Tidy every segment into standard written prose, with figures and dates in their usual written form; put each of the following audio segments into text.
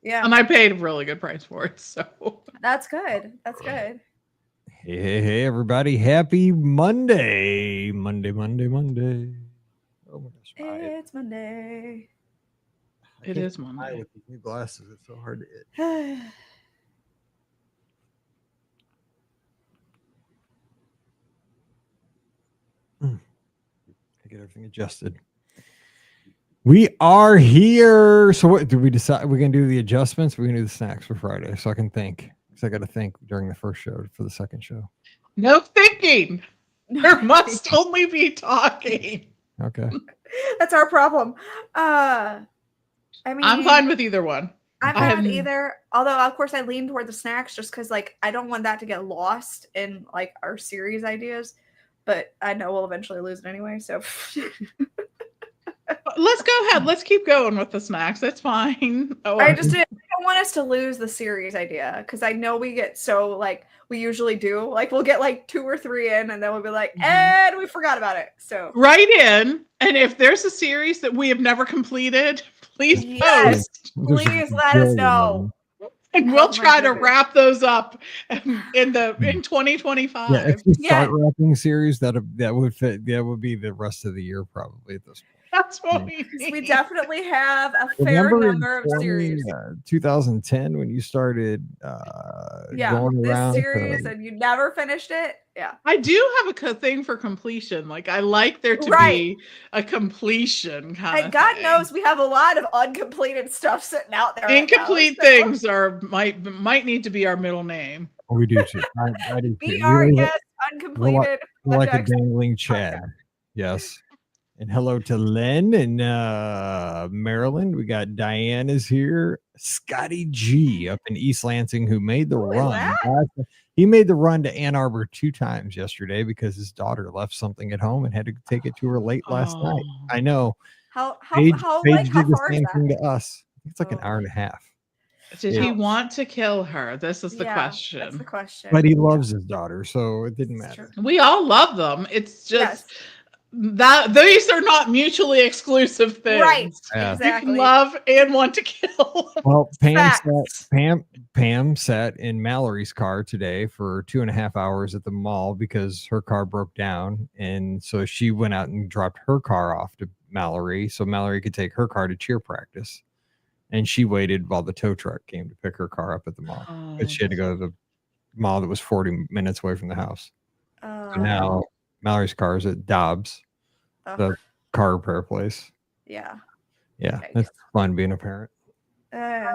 Yeah. And I paid a really good price for it. So That's good. That's good. Hey, everybody. Happy Monday. Monday. Oh my gosh. It's Monday. it is Monday. With these new glasses, it's so hard to hit. Get everything adjusted. We are here. So what did we decide? We're gonna do the adjustments. We're gonna do the snacks for Friday, so I can think. Because I got to think during the first show for the second show. No thinking. There must only be talking. Okay. That's our problem. I mean, I'm fine with either one. I'm fine with either. Although, of course, I lean toward the snacks just because, like, I don't want that to get lost in like our series ideas. But I know we'll eventually lose it anyway. So let's go ahead. Let's keep going with the snacks. That's fine. I don't want us to lose the series idea because I know we get so like we usually do. Like we'll get like 2 or 3 in, and then we'll be like, and we forgot about it. So write in, and if there's a series that we have never completed, please post. Please let us know. And we'll try to wrap those up in 2025. Yeah, if you start wrapping series, that would fit. That would be the rest of the year probably at this point. That's what we need. We definitely have a fair number of series. 2010 when you started going around this series and you never finished it. Yeah. I do have a thing for completion. Like I like there to be a completion kind of And God thing. knows we have a lot of uncompleted stuff sitting out there. Incomplete things might need to be our middle name. Oh, we do too. I do too. BRS uncompleted. Like a dangling Chad. Yes. And hello to Len and Maryland. We got Diane is here. Scotty G up in East Lansing who made the run. He made the run to Ann Arbor 2 times yesterday because his daughter left something at home and had to take it to her late last night. I know. Paige did the same thing to us. It's like an hour and a half. Did he want to kill her? This is the question. That's the question. But he loves his daughter, so it didn't matter. We all love them. It's just that these are not mutually exclusive things. Right. Yeah. Exactly. You can love and want to kill. Well, Pam sat in Mallory's car today for 2.5 hours at the mall because her car broke down. And so she went out and dropped her car off to Mallory so Mallory could take her car to cheer practice. And she waited while the tow truck came to pick her car up at the mall. But she had to go to the mall that was 40 minutes away from the house. So now Mallory's car is at Dobbs, the car repair place. Yeah. Yeah. It's fun being a parent. I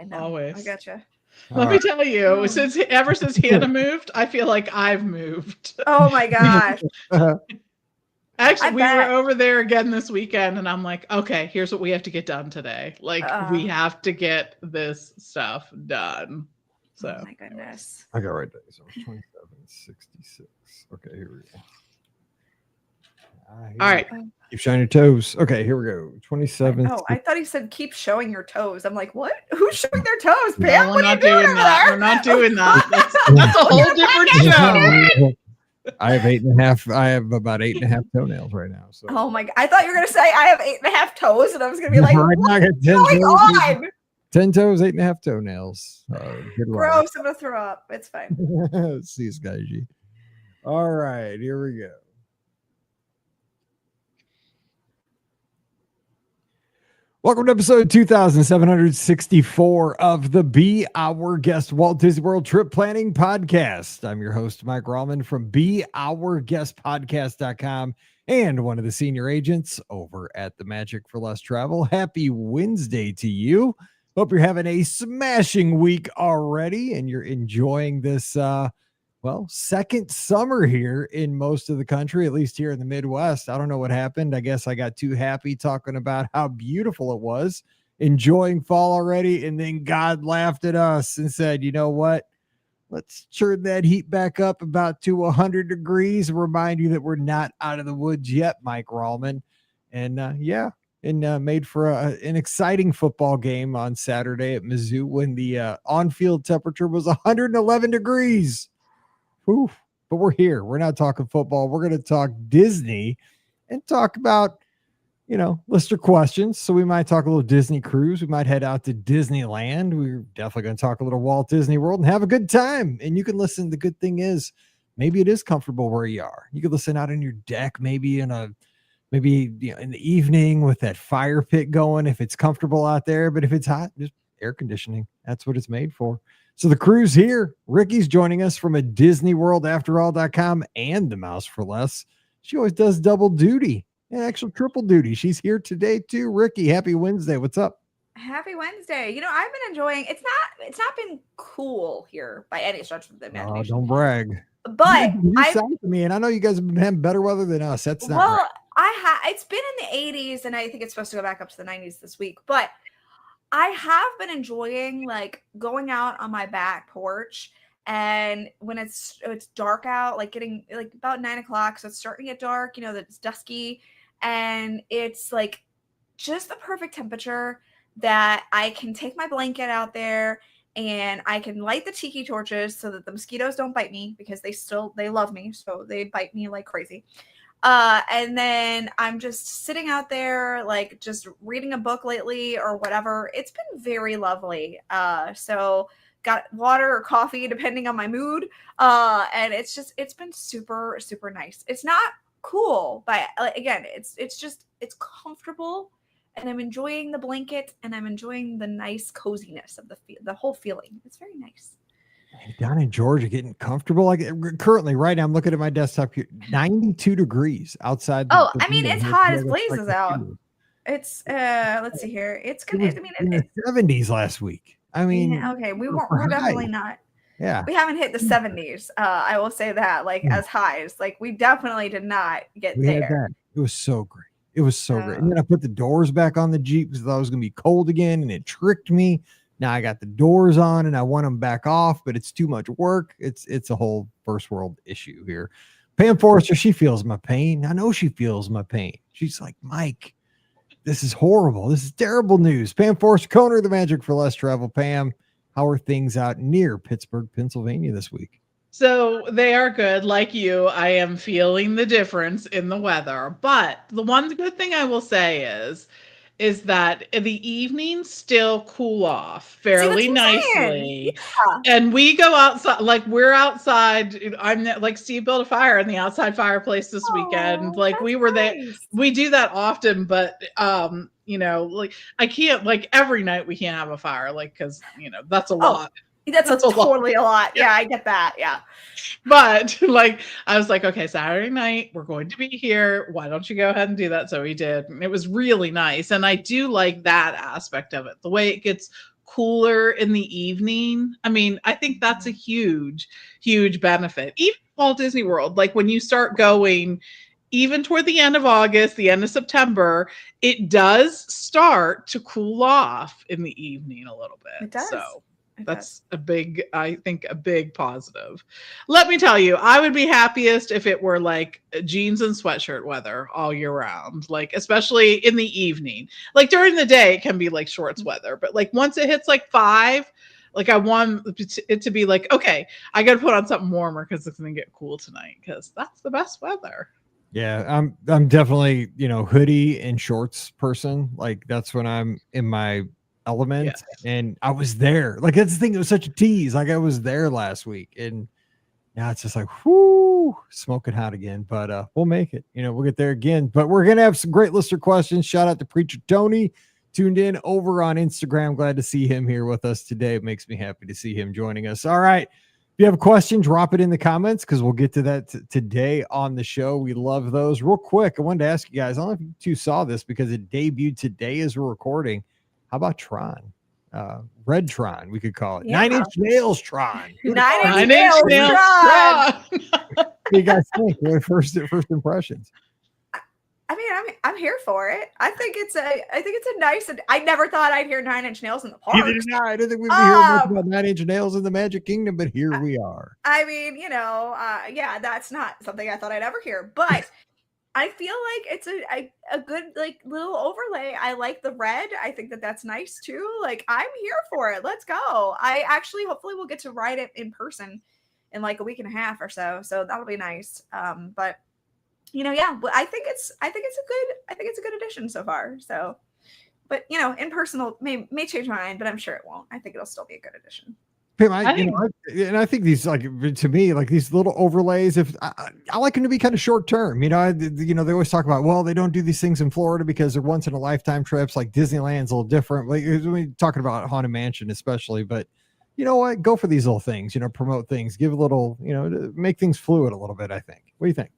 know. Always. I gotcha. Let me tell you, ever since Hannah moved, I feel like I've moved. Oh my gosh. Actually, we were over there again this weekend, and I'm like, okay, here's what we have to get done today. Like, we have to get this stuff done. So, oh my goodness. I got right there. So 2766. Okay, here we go. All right. Keep showing your toes. Okay, here we go. 27. Oh, I thought he said keep showing your toes. I'm like, what? Who's showing their toes, Pam? No, we're not doing that. We're not doing that. That's a whole different show. I have 8.5. I have about 8.5 toenails right now. So. Oh my god! I thought you were gonna say I have 8.5 toes, and I was gonna be like, what's going on? 10 toes, 8.5 toenails. Gross! I'm gonna throw up. It's fine. See you, Sky G. All right, here we go. Welcome to episode 2764 of the Be Our Guest Walt Disney World Trip Planning Podcast. I'm your host, Mike Rallman from BeOurGuestPodcast.com and one of the senior agents over at the Magic for Less Travel. Happy Wednesday to you. Hope you're having a smashing week already and you're enjoying this, second summer here in most of the country, at least here in the Midwest. I don't know what happened. I guess I got too happy talking about how beautiful it was, enjoying fall already. And then God laughed at us and said, you know what? Let's turn that heat back up about to 100 degrees. Remind you that we're not out of the woods yet, Mike Rallman. And made for an exciting football game on Saturday at Mizzou when the on-field temperature was 111 degrees. Whew. But we're here. We're not talking football. We're going to talk Disney and talk about lister questions. So we might talk a little Disney cruise. We might head out to Disneyland. We're definitely going to talk a little Walt Disney World and have a good time. And you can listen. The good thing is maybe it is comfortable where you are. You could listen out on your deck, maybe in the evening with that fire pit going, if it's comfortable out there. But if it's hot, just air conditioning. That's what it's made for. So the crew's here. Rikki's joining us from a DisneyWorldAfterAll.com and the Mouse for Less. She always does double duty. Actual triple duty. She's here today too. Rikki, happy Wednesday. What's up? Happy Wednesday. I've been enjoying. It's not been cool here by any stretch of the imagination. Oh, don't brag. But you're south of me, and I know you guys have been having better weather than us. That's not well. Right. It's been in the 80s, and I think it's supposed to go back up to the 90s this week. But I have been enjoying like going out on my back porch. And when it's dark out, like getting like about 9 o'clock, so it's starting to get dark, that it's dusky, and it's like just the perfect temperature that I can take my blanket out there and I can light the tiki torches so that the mosquitoes don't bite me, because they love me, so they bite me like crazy. And then I'm just sitting out there, like just reading a book lately or whatever. It's been very lovely. So got water or coffee depending on my mood, and it's been super, super nice. It's not cool, but again, it's comfortable, and I'm enjoying the blanket, and I'm enjoying the nice coziness of the whole feeling. It's very nice. Down in Georgia, getting comfortable. Like currently, right now, I'm looking at my desktop here, 92 degrees outside. It's hot as blazes out. It's let's see here. It's gonna. It's in the 70s last week. Okay, we're definitely not. Yeah, we haven't hit the 70s. I will say that, as highs, we definitely did not get there. It was so great. It was so great. And then I put the doors back on the Jeep because I thought it was gonna be cold again, and it tricked me. Now I got the doors on and I want them back off, but it's too much work. It's a whole first world issue here. Pam Forrester, she feels my pain. I know she feels my pain. She's like, Mike, this is horrible. This is terrible news. Pam Forrester, co-owner of the Magic for Less Travel. Pam, how are things out near Pittsburgh, Pennsylvania this week? So they are good. Like you, I am feeling the difference in the weather. But the one good thing I will say is that the evenings still cool off fairly nicely. Yeah. And we go outside, we're outside. I'm like, Steve built a fire in the outside fireplace this weekend. We were there. We do that often, but I can't, every night we can't have a fire, because that's a lot. That's totally a lot. Yeah, I get that. Yeah. But I was like, okay, Saturday night, we're going to be here. Why don't you go ahead and do that? So we did. And it was really nice. And I do like that aspect of it. The way it gets cooler in the evening. I think that's a huge, huge benefit. Even Walt Disney World, when you start going, even toward the end of August, the end of September, it does start to cool off in the evening a little bit. It does. So that's a big positive. Let me tell you, I would be happiest if it were jeans and sweatshirt weather all year round, especially in the evening. During the day, it can be shorts weather, but once it hits 5, I want it to be okay, I got to put on something warmer because it's going to get cool tonight, because that's the best weather. Yeah, I'm definitely, hoodie and shorts person. That's when I'm in my element. Yes. And I was there. That's the thing. It was such a tease. I was there last week, and now it's just whoo, smoking hot again. But we'll make it. We'll get there again. But we're gonna have some great listener questions. Shout out to Preacher Tony, tuned in over on Instagram. Glad to see him here with us today. It makes me happy to see him joining us. All right. If you have a question, drop it in the comments, because we'll get to that today on the show. We love those. Real quick, I wanted to ask you guys, I don't know if you two saw this because it debuted today as we're recording. How about Tron? Red Tron, we could call it. Yeah. 9 Inch Nails Tron. 9 Inch Nails Tron. What do you guys think? What are first impressions? I'm here for it. I think it's a nice. I never thought I'd hear 9 Inch Nails in the park. Neither did I. I didn't think we'd be hearing much about 9 Inch Nails in the Magic Kingdom, but here we are. Yeah, that's not something I thought I'd ever hear, but I feel like it's a good little overlay. I like the red. I think that's nice too. I'm here for it. Let's go. I actually hopefully we'll get to ride it in person in a week and a half or so. So that'll be nice. But yeah, well, I think it's a good addition so far. So, but in person may change my mind, but I'm sure it won't. I think it'll still be a good addition. Pam, I think I think these, like, to me, like these little overlays, if I like them to be kind of short term, they always talk about, well, they don't do these things in Florida because they're once in a lifetime trips. Like Disneyland's a little different. Like we're talking about Haunted Mansion, especially, but you know what? Go for these little things, promote things, give a little, make things fluid a little bit. I think. What do you think?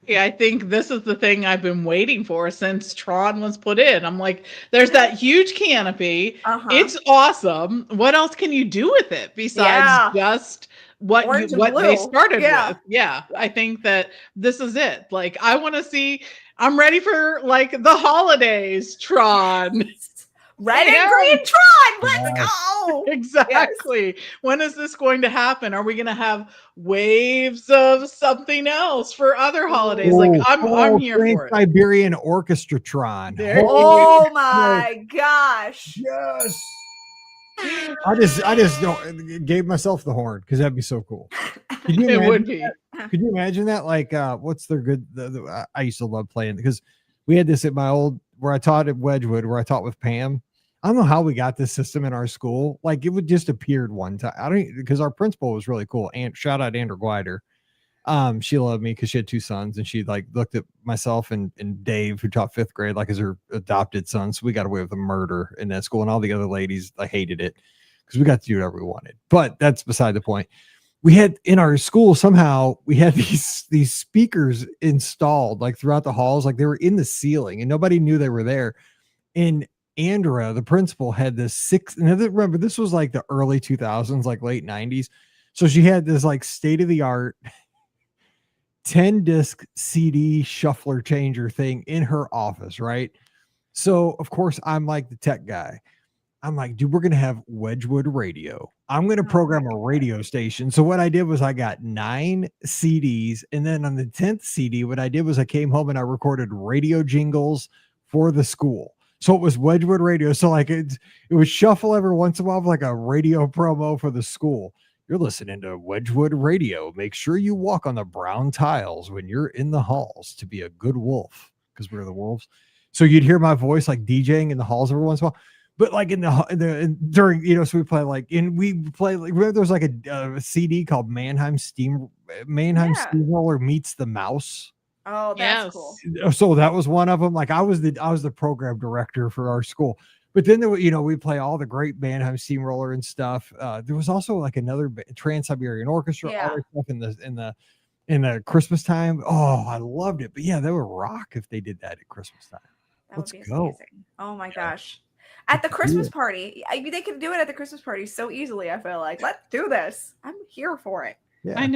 Yeah, I think this is the thing I've been waiting for since Tron was put in. I'm like, there's that huge canopy. It's awesome. What else can you do with it besides just what they started with? Yeah, I think that this is it. Like, I'm ready for like the holidays, Tron. Red and green Tron. Let's go. Exactly. Yes. When is this going to happen? Are we going to have waves of something else for other holidays? Like I'm here for it. Siberian Orchestra Tron. Oh my gosh. Yes. I just gave myself the horn because that'd be so cool. It would be. Could you imagine that? Like, what's their good? I used to love playing because we had this at my old, where I taught at Wedgwood, where I taught with Pam. I don't know how we got this system in our school. Like, it would just appeared one time. Because our principal was really cool. And shout out Andrew Guider. She loved me because she had two sons, and she like looked at myself and Dave, who taught 5th grade, like as her adopted son. So we got away with a murder in that school, and all the other ladies, I hated it because we got to do whatever we wanted. But that's beside the point. We had in our school, somehow we had these speakers installed like throughout the halls, like they were in the ceiling and nobody knew they were there. And Andrea, the principal, had this remember, this was like the early 2000s, like late 90s. So she had this like state-of-the-art 10-disc CD shuffler changer thing in her office, right? So of course I'm like the tech guy. I'm like, dude, we're going to have Wedgwood radio. I'm going to program a radio station. So what I did was I got 9 CDs. And then on the 10th CD, what I did was I came home and I recorded radio jingles for the school. So it was Wedgwood radio. So like it would shuffle every once in a while, like a radio promo for the school. You're listening to Wedgwood radio. Make sure you walk on the brown tiles when you're in the halls to be a good wolf, because we're the wolves. So you'd hear my voice like DJing in the halls every once in a while. But like during, so we play like, remember there was like a CD called Mannheim Steamroller Meets the Mouse. Oh, that's cool. So that was one of them. Like I was the program director for our school. But then we play all the great Mannheim Steamroller and stuff. There was also like another Trans-Siberian Orchestra, all that stuff in the Christmas time. Oh, I loved it. But yeah, that would rock if they did that at Christmas time. Let's go. Amazing. Oh my gosh. At the Christmas party. They could do it at the Christmas party so easily, I feel like. Let's do this. I'm here for it. Yeah. I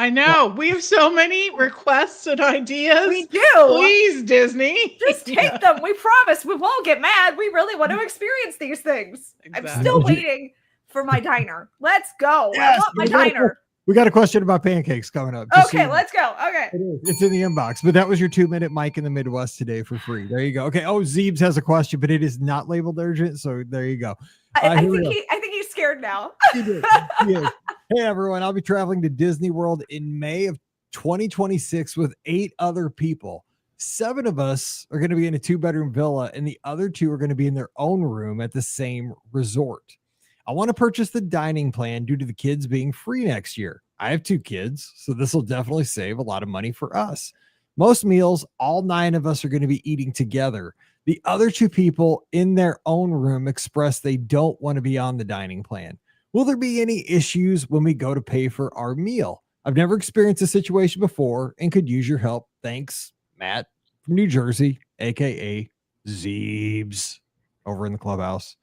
know. We have so many requests and ideas. We do. Please, Disney. Just take them. We promise. We won't get mad. We really want to experience these things. Exactly. I'm still waiting for my diner. Let's go. Yes, I want my diner. We got a question about pancakes coming up. Okay, let's go. Okay. It's in the inbox, but that was your 2-minute Mike in the Midwest today for free. There you go. Okay. Oh, Zeebs has a question, but it is not labeled urgent. So there you go. I think he's scared now. He did. He is. Hey, everyone. I'll be traveling to Disney World in May of 2026 with 8 other people. 7 of us are going to be in a 2-bedroom villa, and the other 2 are going to be in their own room at the same resort. I want to purchase the dining plan due to the kids being free next year. I have 2 kids, so this will definitely save a lot of money for us. Most meals, all 9 of us are going to be eating together. The other 2 people in their own room express they don't want to be on the dining plan. Will there be any issues when we go to pay for our meal? I've never experienced a situation before and could use your help. Thanks, Matt from New Jersey, aka Zeebs, over in the clubhouse.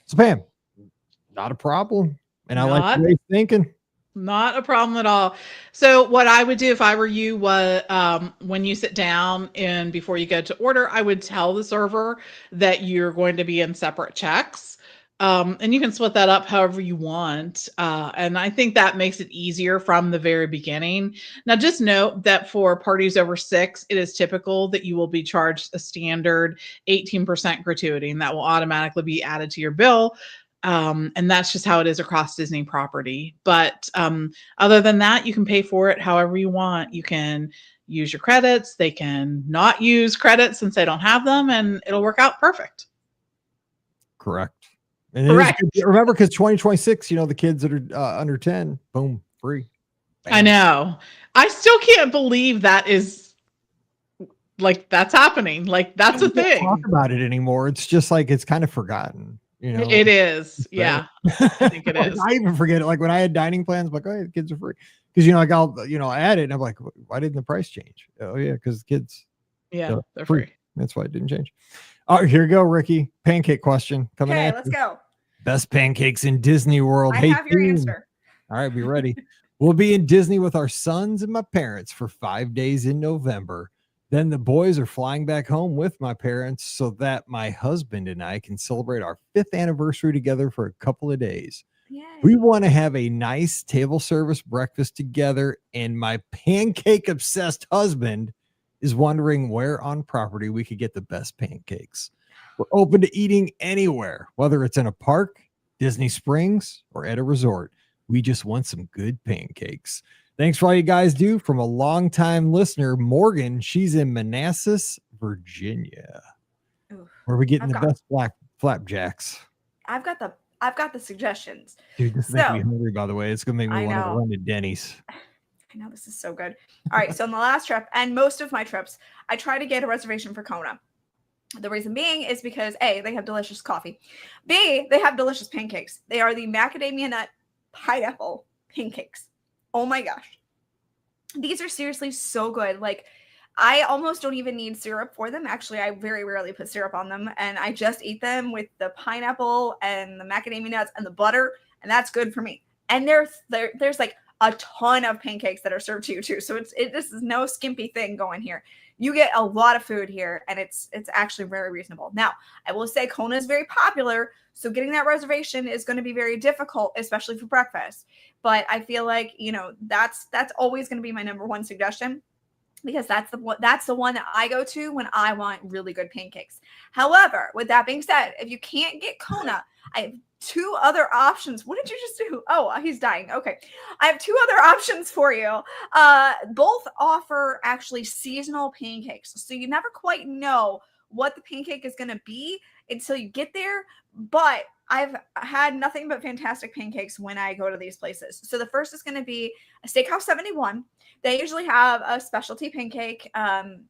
So, Pam, not a problem. And I like the way you're thinking. Not a problem at all. So what I would do if I were you was when you sit down and before you go to order, I would tell the server that you're going to be in separate checks. And you can split that up however you want. And I think that makes it easier from the very beginning. Now, just note that for parties over 6, it is typical that you will be charged a standard 18% gratuity, and that will automatically be added to your bill. And that's just how it is across Disney property. But other than that, you can pay for it however you want. You can use your credits. They can not use credits since they don't have them, and it'll work out perfect. Correct. And Correct. Remember, because 2026, the kids that are under 10, boom, free. Bam. I know. I still can't believe that is like that's happening. Like that's a thing. Talk about it anymore. It's just like it's kind of forgotten. It is. Yeah, I think it is. I even forget it. Like when I had dining plans, I'm like, oh, yeah, the kids are free. Because I add it, and I'm like, why didn't the price change? Oh yeah, because the kids. Yeah, they're free. That's why it didn't change. All right, here you go, Ricky. Pancake question coming. Okay, let's go. Best pancakes in Disney World. I have your answer. All right, be ready. We'll be in Disney with our sons and my parents for 5 days in November. Then the boys are flying back home with my parents so that my husband and I can celebrate our 5th anniversary together for a couple of days. Yay. We want to have a nice table service breakfast together, and my pancake obsessed husband is wondering where on property we could get the best pancakes. We're open to eating anywhere, whether it's in a park, Disney Springs, or at a resort. We just want some good pancakes. Thanks for all you guys do. From a longtime listener, Morgan. She's in Manassas, Virginia. Ooh, where are we getting the best flapjacks? I've got the suggestions. Dude, this makes me hungry, by the way. It's going to make me want to run to Denny's. I know, this is so good. All right, so on the last trip, and most of my trips, I try to get a reservation for Kona. The reason being is because A, they have delicious coffee. B, they have delicious pancakes. They are the macadamia nut pineapple pancakes. Oh my gosh. These are seriously so good. Like, I almost don't even need syrup for them. Actually, I very rarely put syrup on them, and I just eat them with the pineapple and the macadamia nuts and the butter, and that's good for me. And there's like a ton of pancakes that are served to you too. So this is no skimpy thing going here. You get a lot of food here, and it's actually very reasonable. Now, I will say Kona is very popular, so getting that reservation is going to be very difficult, especially for breakfast. But I feel like, that's always going to be my number one suggestion, because that's the one that I go to when I want really good pancakes. However, with that being said, if you can't get Kona, I have 2 other options. What did you just do? Oh, he's dying. Okay. I have 2 other options for you. Both offer actually seasonal pancakes. So you never quite know what the pancake is going to be until you get there. But I've had nothing but fantastic pancakes when I go to these places. So the first is going to be a Steakhouse 71. They usually have a specialty pancake.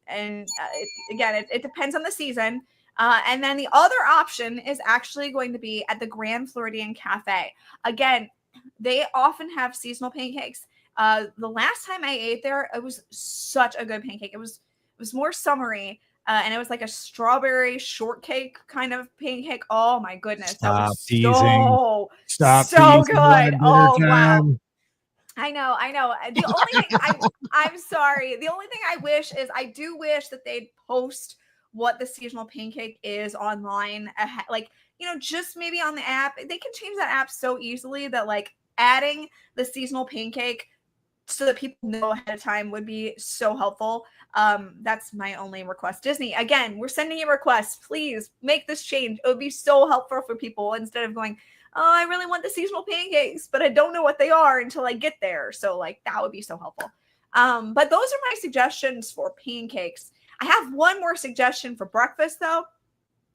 It depends on the season. And then the other option is actually going to be at the Grand Floridian Cafe. Again, they often have seasonal pancakes. The last time I ate there, it was such a good pancake. It was more summery, and it was like a strawberry shortcake kind of pancake. Oh my goodness, Stop that teasing. was so good. Oh wow. Time. I know. The only thing I'm sorry. The only thing I wish is I do wish that they'd post what the seasonal pancake is online, like, just maybe on the app. They can change that app so easily that, like, adding the seasonal pancake so that people know ahead of time would be so helpful. That's my only request. Disney, again, we're sending you requests. Please make this change. It would be so helpful for people, instead of going, oh, I really want the seasonal pancakes, but I don't know what they are until I get there. So, like, that would be so helpful. But those are my suggestions for pancakes. I have one more suggestion for breakfast, though,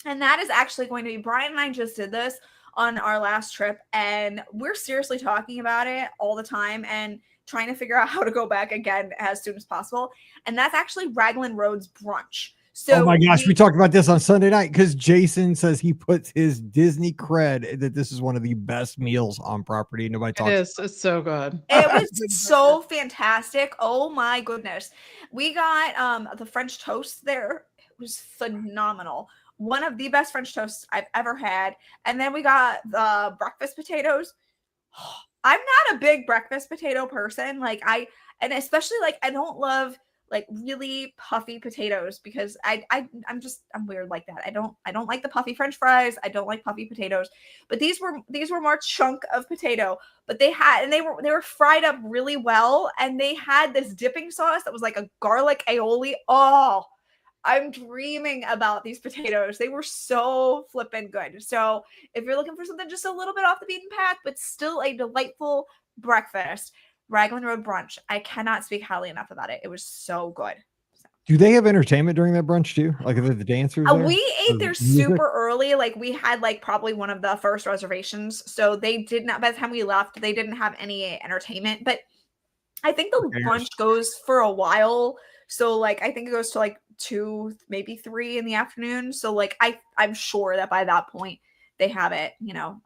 and that is actually going to be, Brian and I just did this on our last trip, and we're seriously talking about it all the time and trying to figure out how to go back again as soon as possible, and that's actually Raglan Road's brunch. So, oh my gosh, we talked about this on Sunday night, because Jason says he puts his Disney cred that this is one of the best meals on property. Nobody talks. It is. It's so good. It was so fantastic. Oh my goodness. We got the French toast there. It was phenomenal. One of the best French toasts I've ever had. And then we got the breakfast potatoes. I'm not a big breakfast potato person. And especially, like, I don't love, like, really puffy potatoes, because I'm weird like that. I don't like the puffy French fries. I don't like puffy potatoes. But these were more chunk of potato, but they were fried up really well, and they had this dipping sauce that was like a garlic aioli. Oh, I'm dreaming about these potatoes. They were so flippin' good. So if you're looking for something just a little bit off the beaten path, but still a delightful breakfast, Raglan Road brunch. I cannot speak highly enough about it. It was so good. Do they have entertainment during that brunch too? Like, are the dancers there? We Or ate there music? super early. Like we had like probably one of the first reservations. So they did not, by the time we left, they didn't have any entertainment. But I think the brunch goes for a while. So like I think it goes to like 2, maybe 3 in the afternoon. So like I'm sure that by that point they have it, you know.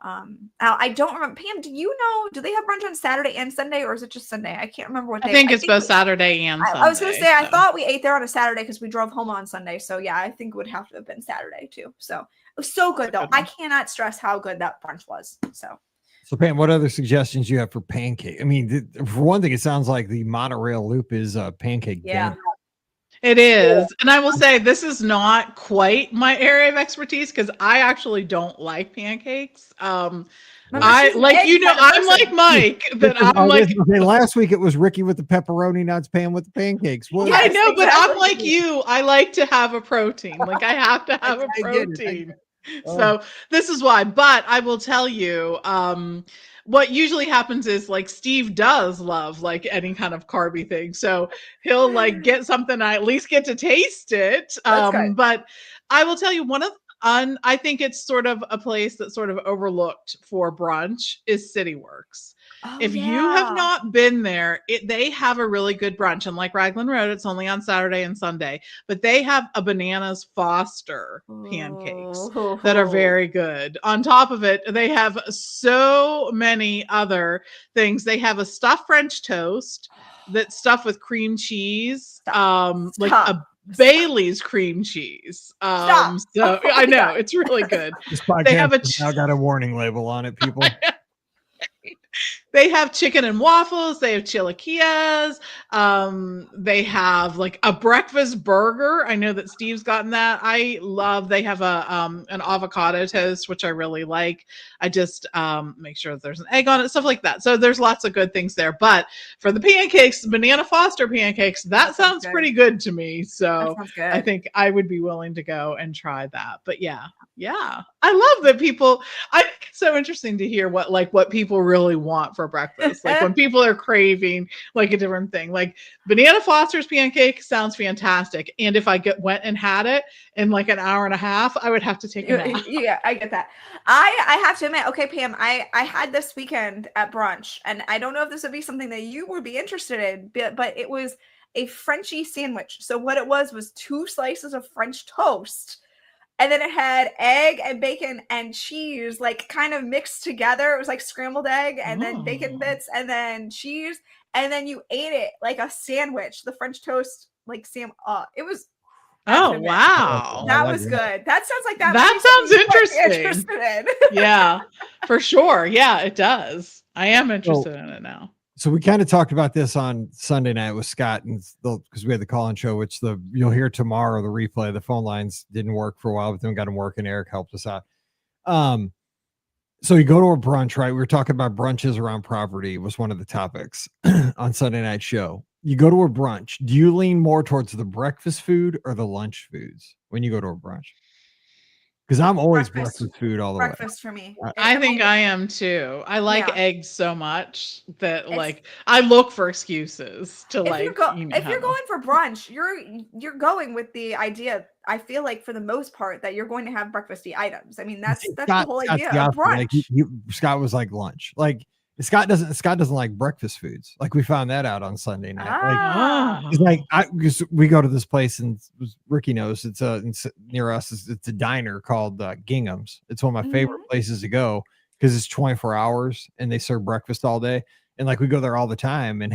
I don't remember. Pam, do you know, do they have brunch on Saturday and Sunday, or is it just Sunday? I can't remember what day. I think it's both Saturday and Sunday. I was gonna say I thought we ate there on a Saturday because we drove home on Sunday. So yeah, I think it would have to have been Saturday too. So it was so good though. I cannot stress how good that brunch was. So Pam, what other suggestions you have for pancake? I mean, for one thing, it sounds like the monorail loop is a pancake dinner. It is. And I will say this is not quite my area of expertise because I actually don't like pancakes. I like, you know, I'm like Mike that I'm like, okay, last week it was Ricky with the pepperoni nuts, Pam with the pancakes. Well, I know, but I'm like you. I like to have a protein. Like I have to have a protein. So this is why. But I will tell you, what usually happens is like Steve does love like any kind of carby thing. So he'll like get something, I at least get to taste it. But I will tell you I think it's sort of a place that's sort of overlooked for brunch is CityWorks. If you have not been there, they have a really good brunch. And like Raglan Road, it's only on Saturday and Sunday, but they have a Bananas Foster pancakes that are very good. On top of it, they have so many other things. They have a stuffed French toast that's stuffed with cream cheese, like a Bailey's cream cheese. So I know it's really good. This podcast now got a warning label on it, people. They have chicken and waffles. They have chilaquiles. They have like a breakfast burger. I know that Steve's gotten that. They have an avocado toast, which I really like. I just make sure that there's an egg on it, stuff like that. So there's lots of good things there. But for the pancakes, the Banana Foster pancakes, that sounds pretty good to me. So I think I would be willing to go and try that. But yeah. I love that people. I think it's so interesting to hear what people really want for breakfast. Like when people are craving like a different thing. Like Banana Foster's pancake sounds fantastic. And if I went and had it in like an hour and a half, I would have to take a nap. Yeah, I get that. I have to admit, okay, Pam, I had this weekend at brunch, and I don't know if this would be something that you would be interested in, but it was a Frenchie sandwich. So what it was 2 slices of French toast. And then it had egg and bacon and cheese, like kind of mixed together. It was like scrambled egg and then bacon bits and then cheese. And then you ate it like a sandwich, the French toast, like it was. Oh, wow. That was good. That sounds like that. That sounds interesting. Yeah, for sure. Yeah, it does. I am interested in it now. So we kind of talked about this on Sunday night with Scott, and because we had the call-in show, which you'll hear tomorrow, the replay. The phone lines didn't work for a while, but then we got them working. Eric helped us out. So you go to a brunch, right? We were talking about brunches around property was one of the topics on Sunday night show. You go to a brunch. Do you lean more towards the breakfast food or the lunch foods when you go to a brunch? Because I'm always breakfast food all the way. Breakfast for me. I think I am too. I like eggs so much that like I look for excuses to if you're going for brunch, you're going with the idea. I feel like for the most part that you're going to have breakfasty items. I mean, that's the whole idea of brunch. Like Scott was like lunch. Like Scott doesn't like breakfast foods. Like we found that out on Sunday night. Because we go to this place and Ricky knows it's near us. It's a diner called Gingham's. It's one of my favorite places to go because it's 24 hours and they serve breakfast all day. And like we go there all the time and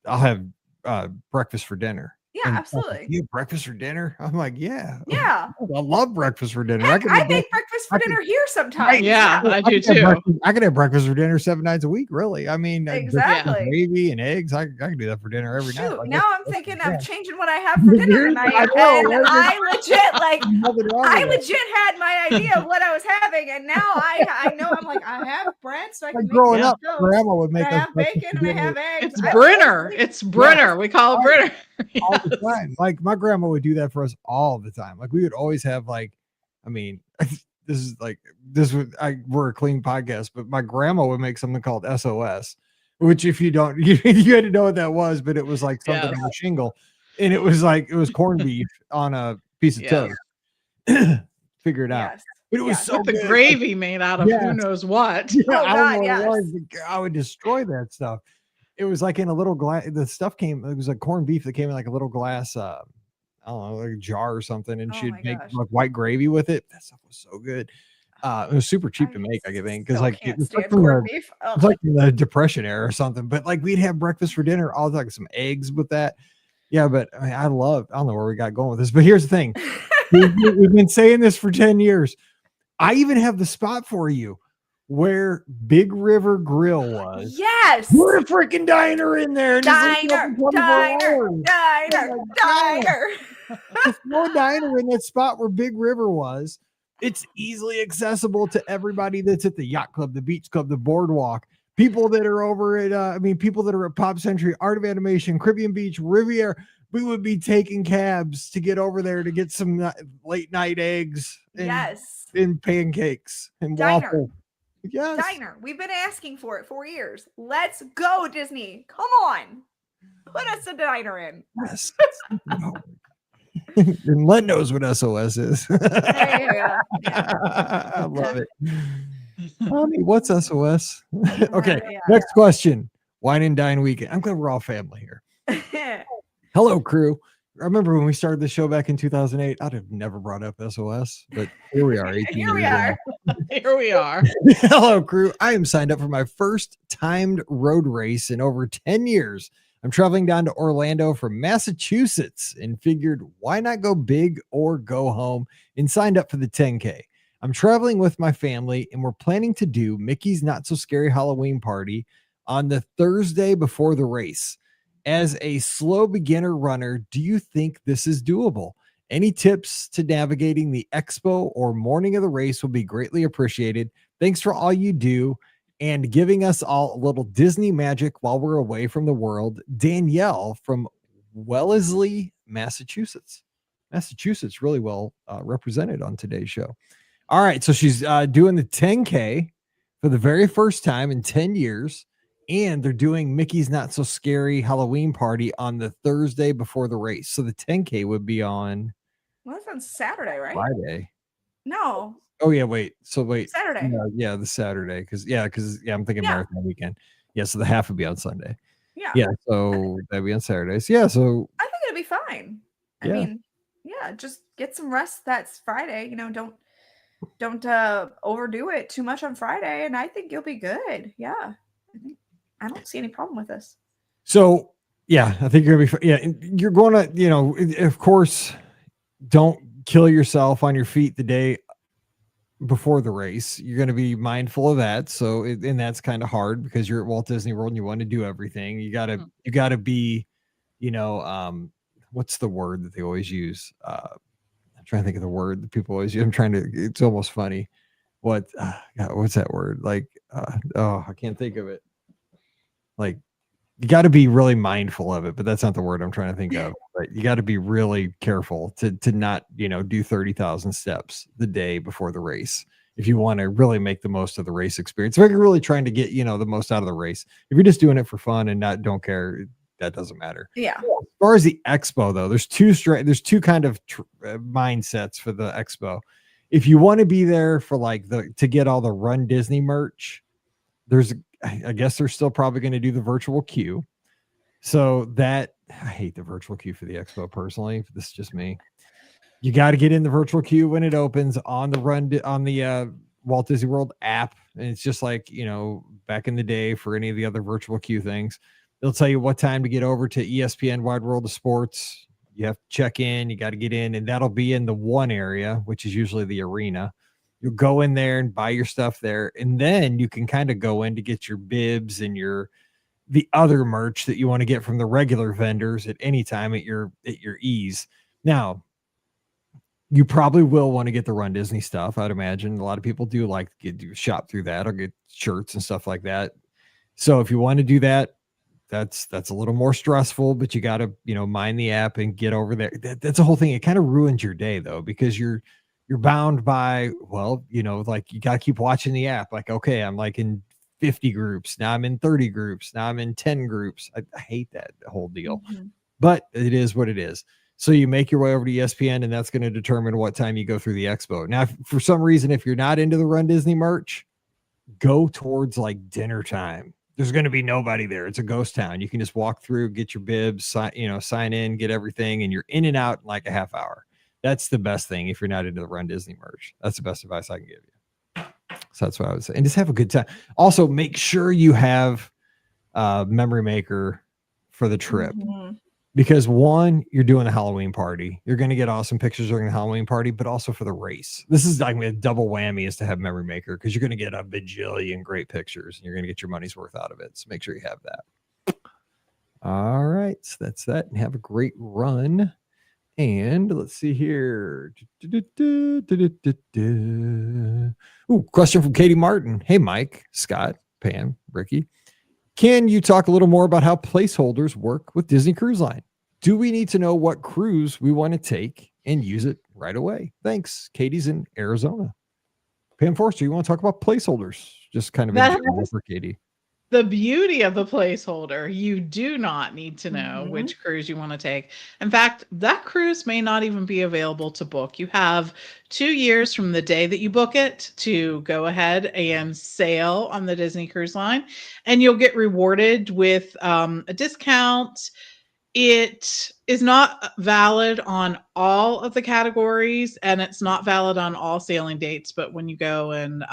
I'll have breakfast for dinner. Yeah, absolutely. You have breakfast for dinner? I'm like, yeah. I love breakfast for dinner. Heck, I make breakfast for dinner here sometimes. Yeah, I do too. I can have breakfast for dinner 7 nights a week, really. I mean, exactly. Gravy and eggs. I can do that for dinner every night. Like, now I'm thinking of changing what I have for dinner tonight. I legit had my idea of what I was having, and now I know I'm like, I have bread, so I can growing up, Grandma would make I have bacon and I have eggs. It's Brenner. It's Brenner. We call it Brenner. All the time. Like my grandma would do that for us all the time. Like we would always have we're a clean podcast, but my grandma would make something called SOS, which if you don't, you had to know what that was, but it was like something Yes. on a shingle, and it was corned beef on a piece of Yes. toast. Figure it out. Yes. But it was Yes. so With the good. gravy made out of who Yes. knows what. Yeah, Oh I don't know God, what yes. it was, but I would destroy that stuff. It was like in a little glass. The stuff came. It was like corned beef that came in like a little glass. I don't know, like a jar or something, and Oh she'd my make gosh. like white gravy with it. That stuff was so good. It was super cheap I to make, I think, because still like can't it's like stand from corned the, beef. it's Ugh. like from the Depression era or something. But like we'd have breakfast for dinner, all like some eggs with that. Yeah, but I mean, I don't know where we got going with this, but here's the thing: we've been saying this for 10 years. I even have the spot for you where Big River Grill was. Yes. Put a freaking diner in there. And Diner, diner, diner, diner. Just throw a diner in that spot where Big River was. It's easily accessible to everybody that's at the yacht club, the beach club, the boardwalk. People that are over at, people that are at Pop Century, Art of Animation, Caribbean Beach, Riviera. We would be taking cabs to get over there to get some late night eggs and, Yes. and pancakes and Diner. waffle. Yes. Diner. We've been asking for it for years. Let's go, Disney. Come on. Put us a diner in. Yes. And Len knows what SOS is. There you go. I love it. Mommy, what's SOS? Okay, Yeah. next question. Wine and Dine weekend. I'm glad we're all family here. Hello, crew. I remember when we started the show back in 2008, I'd have never brought up SOS, but here we are. 18 Here we years are. Here we are. in. Hello, crew. I am signed up for my first timed road race in over 10 years. I'm traveling down to Orlando from Massachusetts and figured why not go big or go home, and signed up for the 10K. I'm traveling with my family and we're planning to do Mickey's Not So Scary Halloween Party on the Thursday before the race. As a slow beginner runner, do you think this is doable? Any tips to navigating the expo or morning of the race will be greatly appreciated. Thanks for all you do and giving us all a little Disney magic while we're away from the world. Danielle from Wellesley, Massachusetts. Massachusetts really well represented on today's show. All right, so she's doing the 10K for the very first time in 10 years, and they're doing Mickey's Not So Scary Halloween Party on the Thursday before the race. So the 10K would be on Well, that's on Saturday, right? Friday. No. Oh yeah, wait. So wait. Saturday. Yeah, the Saturday because I'm thinking Yeah. marathon weekend. Yeah, so the half would be on Sunday. Yeah. Yeah, so that'd be on Saturdays. Yeah, so I think it'll be fine. I Yeah. mean, yeah, just get some rest. That's Friday. You know, don't overdo it too much on Friday, and I think you'll be good. Yeah. I don't see any problem with this. So yeah, I think you're gonna be. Yeah, you're going to. Of course, don't kill yourself on your feet the day before the race. You're going to be mindful of that. So, and that's kind of hard because you're at Walt Disney World and you want to do everything. You gotta be, what's the word that they always use? I'm trying to think of the word that people always use. It's almost funny. What's that word? Like, I can't think of it. Like, you got to be really mindful of it, but that's not the word I'm trying to think of. But you got to be really careful to not, do 30,000 steps the day before the race if you want to really make the most of the race experience. If you're really trying to get, the most out of the race, if you're just doing it for fun and don't care, that doesn't matter. Yeah. As far as the expo, though, there's two kind of mindsets for the expo. If you want to be there for to get all the Run Disney merch, I guess they're still probably going to do the virtual queue. So I hate the virtual queue for the expo personally. This is just me. You got to get in the virtual queue when it opens on the Walt Disney World app. And it's just like, back in the day for any of the other virtual queue things, they'll tell you what time to get over to ESPN Wide World of Sports. You have to check in, you got to get in, and that'll be in the one area, which is usually the arena. You'll go in there and buy your stuff there, and then you can kind of go in to get your bibs and the other merch that you want to get from the regular vendors at any time at your ease. Now, you probably will want to get the Run Disney stuff. I'd imagine a lot of people do like to shop through that or get shirts and stuff like that. So if you want to do that, that's a little more stressful, but you got to mind the app and get over there. That's the whole thing. It kind of ruins your day though, because you're bound by, you got to keep watching the app. Like, okay, I'm like in 50 groups. Now I'm in 30 groups. Now I'm in 10 groups. I hate that whole deal, Mhm. but it is what it is. So you make your way over to ESPN, and that's going to determine what time you go through the expo. Now, if, for some reason, if you're not into the Run Disney merch, go towards like dinner time. There's going to be nobody there. It's a ghost town. You can just walk through, get your bibs, sign in, get everything, and you're in and out in like a half hour. That's the best thing if you're not into the Run Disney merch. That's the best advice I can give you. So that's what I would say. And just have a good time. Also, make sure you have a memory maker for the trip. Mhm. Because one, you're doing a Halloween party. You're going to get awesome pictures during the Halloween party, but also for the race. This is like a double whammy is to have Memory Maker because you're going to get a bajillion great pictures and you're going to get your money's worth out of it. So make sure you have that. All right. So that's that. And have a great run. And let's see here. Ooh, question from Katie Martin. Hey, Mike, Scott, Pam, Rikki. Can you talk a little more about how placeholders work with Disney Cruise Line? Do we need to know what cruise we want to take and use it right away? Thanks. Katie's in Arizona. Pam Forster, you want to talk about placeholders? Just kind of in general for Katie. The beauty of the placeholder, you do not need to know Mhm. which cruise you want to take. In fact, that cruise may not even be available to book. You have 2 years from the day that you book it to go ahead and sail on the Disney Cruise Line, and you'll get rewarded with a discount. It is not valid on all of the categories, and it's not valid on all sailing dates. But when you go and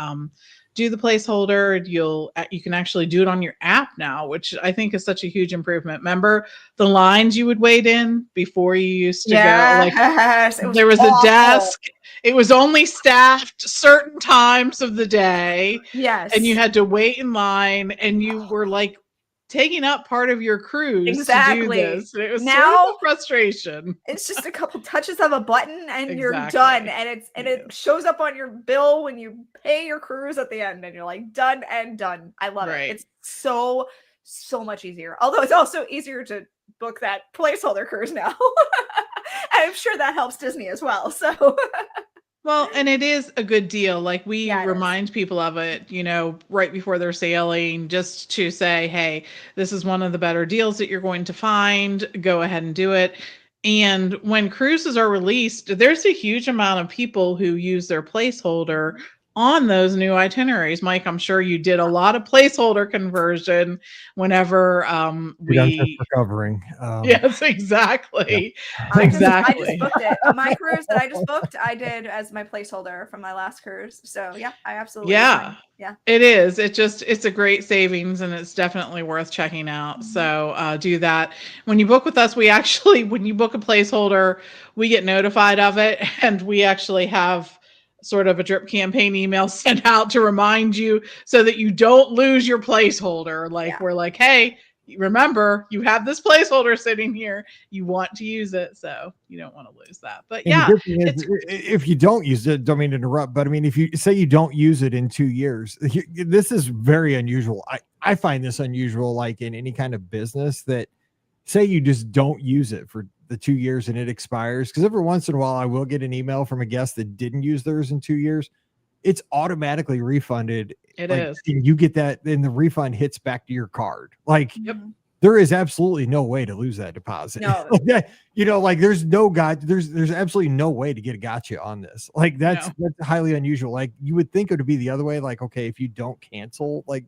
do the placeholder, you can actually do it on your app now, which I think is such a huge improvement. Remember the lines you would wait in before you used to go? Like Yes, there was awful. a desk. It was only staffed certain times of the day, Yes. and you had to wait in line, and you were like taking up part of your cruise Exactly. to do this. It was sort of Now- a frustration. It's just a couple touches of a button and you're Exactly. done. And it Yes. shows up on your bill when you pay your cruise at the end and you're like done and done. I love Right. it. It's so much easier. Although it's also easier to book that placeholder cruise now. And I'm sure that helps Disney as well. So Well, and it is a good deal. Like we Yeah, it is. remind people of it, right before they're sailing, just to say, hey, this is one of the better deals that you're going to find. Go ahead and do it. And when cruises are released, there's a huge amount of people who use their placeholder on those new itineraries. Mike, I'm sure you did a lot of placeholder conversion whenever Dude, I'm just recovering. Yes, exactly. I Exactly. just booked it. My cruise that I just booked, I did as my placeholder from my last cruise. So yeah, I absolutely Yeah. agree. Yeah. It is. It's a great savings, and it's definitely worth checking out. Mhm. So do that. When you book with us, when you book a placeholder, we get notified of it, and we actually have sort of a drip campaign email sent out to remind you so that you don't lose your placeholder. Like Yeah. we're like, hey, remember, you have this placeholder sitting here. You want to use it, so you don't want to lose that. But And the yeah, good thing is, if you don't use it, don't mean to interrupt, but I mean, if you say you don't use it in 2 years, this is very unusual. I find this unusual, like in any kind of business, that say you just don't use it for the 2 years and it expires. Because every once in a while, I will get an email from a guest that didn't use theirs in 2 years. It's automatically refunded. it Like, is. and you get that, then the refund hits back to your card. Like, Yep. there is absolutely no way to lose that deposit. No. Like there's absolutely no way to get a gotcha on this. Like that's highly unusual. Like you would think it would be the other way. Like, okay, if you don't cancel, like,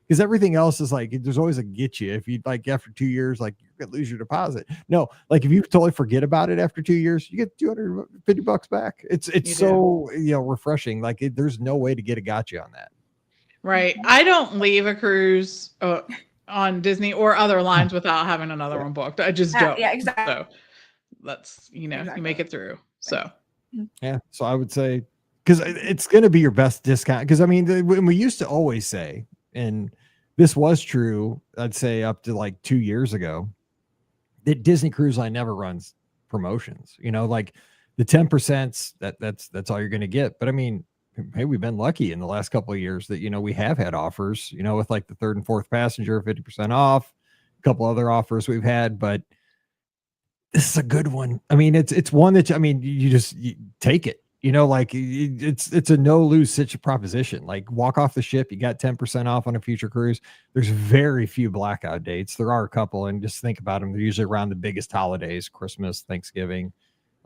because everything else is like, there's always a get you. If you like after 2 years, like you're gonna lose your deposit. No, like if you totally forget about it after 2 years, you get $250 back. It's so refreshing. Like there's no way to get a gotcha on that. Right. I don't leave a cruise on Disney or other lines without having another one booked. I just don't. Yeah, exactly. So that's, you make it through. So yeah. So I would say, because it's going to be your best discount. Because I mean, when we used to always say, and this was true, I'd say up to like 2 years ago, that Disney Cruise Line never runs promotions. Like the 10%, that's all you're going to get. But I mean, hey, we've been lucky in the last couple of years that, we have had offers, with like the third and fourth passenger, 50% off, a couple other offers we've had, but this is a good one. I mean, it's one that, you take it, You know, like it's a no lose such a proposition. Like walk off the ship, you got 10% off on a future cruise. There's very few blackout dates. There are a couple, and just think about them. They're usually around the biggest holidays, Christmas, Thanksgiving,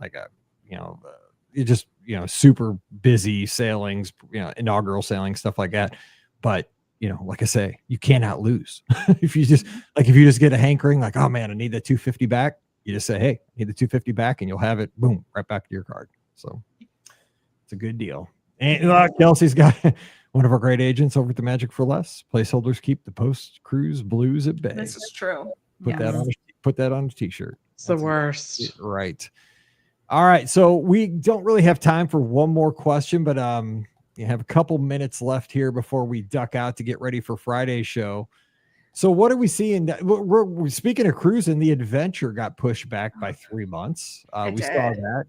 like you just super busy sailings, inaugural sailing, stuff like that. But like I say, you cannot lose. if you just get a hankering, like, oh man, I need that 250 back. You just say, hey, I need the 250 back, and you'll have it, boom, right back to your card. So it's a good deal. And Kelsey's got one of our great agents over at the Magic for Less. Placeholders keep the post cruise blues at bay. This is true. Put that on a t-shirt. It's the worst. Right. All right. So we don't really have time for one more question, but you have a couple minutes left here before we duck out to get ready for Friday's show. So what are we seeing? We're speaking of cruising, the Adventure got pushed back by 3 months. We saw that.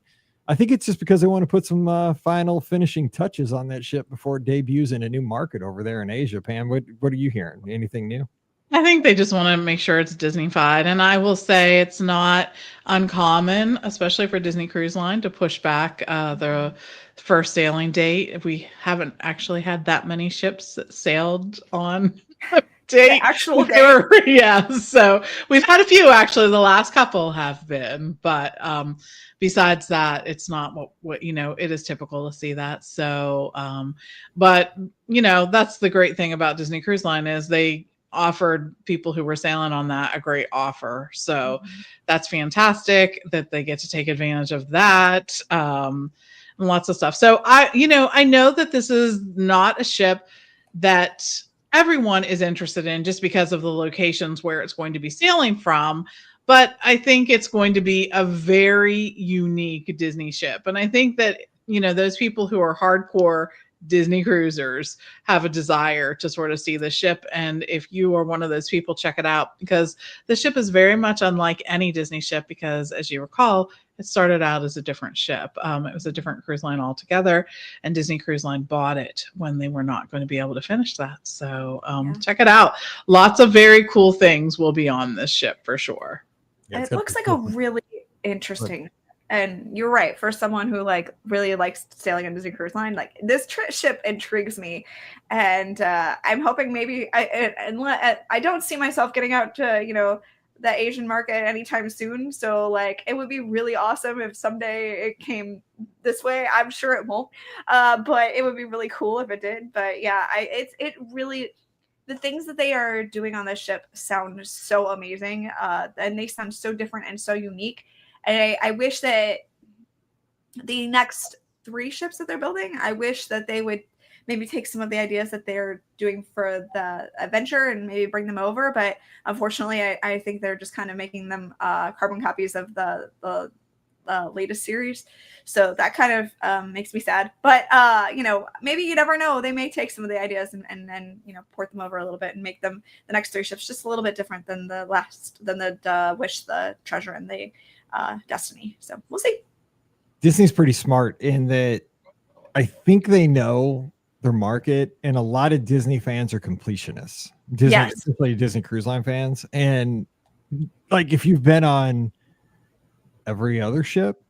I think it's just because they want to put some final finishing touches on that ship before it debuts in a new market over there in Asia. Pam, what are you hearing? Anything new? I think they just want to make sure it's Disney-fied. And I will say it's not uncommon, especially for Disney Cruise Line, to push back the first sailing date. We haven't actually had that many ships that sailed on a date. Actual date. Yeah. So we've had a few, actually. The last couple have been. But besides that, it's not what it is typical to see that. So, but, that's the great thing about Disney Cruise Line is they offered people who were sailing on that a great offer. So that's fantastic that they get to take advantage of that. And lots of stuff. So I know that this is not a ship that everyone is interested in just because of the locations where it's going to be sailing from. But I think it's going to be a very unique Disney ship. And I think that, those people who are hardcore Disney cruisers have a desire to sort of see the ship. And if you are one of those people, check it out, because the ship is very much unlike any Disney ship, because as you recall, it started out as a different ship. It was a different cruise line altogether, and Disney Cruise Line bought it when they were not going to be able to finish that. So check it out. Lots of very cool things will be on this ship for sure. Yeah, it looks like a really interesting. And you're right, for someone who really likes sailing on Disney Cruise Line, this ship intrigues me, and I'm hoping maybe I don't see myself getting out to the Asian market anytime soon. So it would be really awesome if someday it came this way. I'm sure it won't, but it would be really cool if it did. But yeah, it really. The things that they are doing on this ship sound so amazing, and they sound so different and so unique. And I wish that the next 3 ships that they're building, I wish that they would maybe take some of the ideas that they're doing for the Adventure and maybe bring them over. But unfortunately, I think they're just kind of making them carbon copies of the latest series. So that kind of makes me sad. But, maybe you never know. They may take some of the ideas and then, port them over a little bit and make them the next 3 ships just a little bit different than the Wish, the Treasure, and the Destiny. So we'll see. Disney's pretty smart in that I think they know their market, and a lot of Disney fans are completionists. Especially Disney Cruise Line fans. And if you've been on every other ship,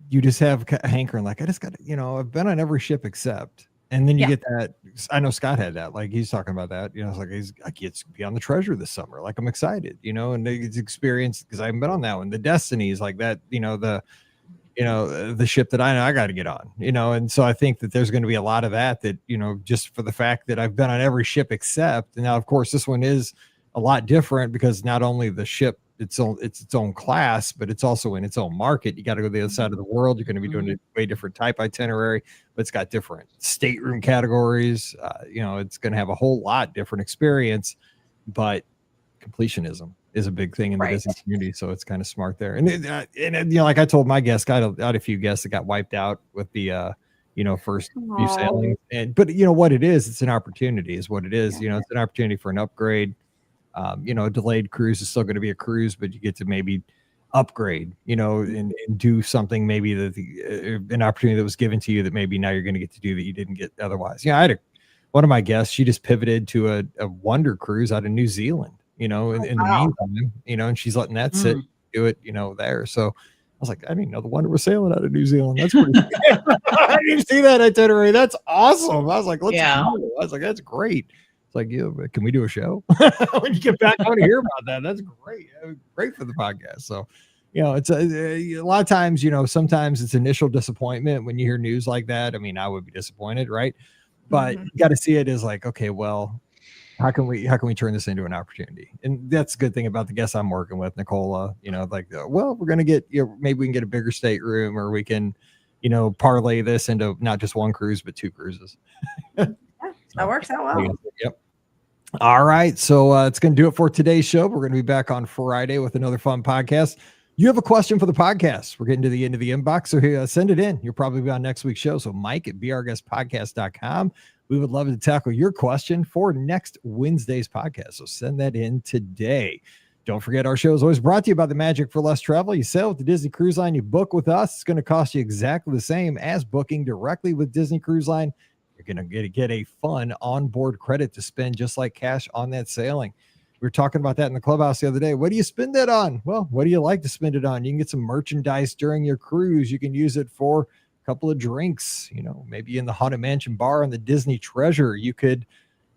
you just have a hankering, I just got I've been on every ship except, and then you get that. I know Scott had that, he's talking about that, it's I get to be on the Treasure this summer, I'm excited, and it's experience, because I haven't been on that one. The Destiny is that, the ship that I know I got to get on, and so I think that there's going to be a lot of that, just for the fact that I've been on every ship except. And now, of course, this one is a lot different, because not only the ship, it's its own class, but it's also in its own market. You got to go to the other side of the world. You're going to be doing a way different type itinerary, but it's got different stateroom categories. It's going to have a whole lot different experience, but completionism is a big thing in the Disney community. So it's kind of smart there. And like I told my guests, I had a few guests that got wiped out with the, first few sailings. But what it is, it's an opportunity is what it is. Yeah. It's an opportunity for an upgrade. A delayed cruise is still going to be a cruise, but you get to maybe upgrade, and do something maybe that an opportunity that was given to you that maybe now you're going to get to do that you didn't get otherwise. I had one of my guests, she just pivoted to a Wonder cruise out of New Zealand, in the meantime, and she's letting that sit, do it, there. So was like, I didn't know the Wonder was sailing out of New Zealand. That's pretty I didn't see that itinerary. That's awesome. I was like, let's go. I was like, that's great. It's like, yeah, can we do a show? When you get back, I want to hear about that. That's great. Great for the podcast. So, it's a lot of times, sometimes it's initial disappointment when you hear news like that. I mean, I would be disappointed, right? But you got to see it as like, okay, well, how can we turn this into an opportunity? And that's a good thing about the guests I'm working with, Nicola, well, we're going to get, maybe we can get a bigger stateroom, or we can, parlay this into not just one cruise, but 2 cruises. Yeah, that works out well. Yep. All right. So it's going to do it for today's show. We're going to be back on Friday with another fun podcast. You have a question for the podcast. We're getting to the end of the inbox. So send it in. You'll probably be on next week's show. So Mike at beourguestpodcast.com. We would love to tackle your question for next Wednesday's podcast. So send that in today. Don't forget, our show is always brought to you by the Magic for Less Travel. You sail with the Disney Cruise Line, you book with us. It's going to cost you exactly the same as booking directly with Disney Cruise Line. You're going to get a fun onboard credit to spend just like cash on that sailing. We were talking about that in the clubhouse the other day. What do you spend that on? Well, what do you like to spend it on? You can get some merchandise during your cruise. You can use it for a couple of drinks, maybe in the Haunted Mansion bar on the Disney Treasure. You could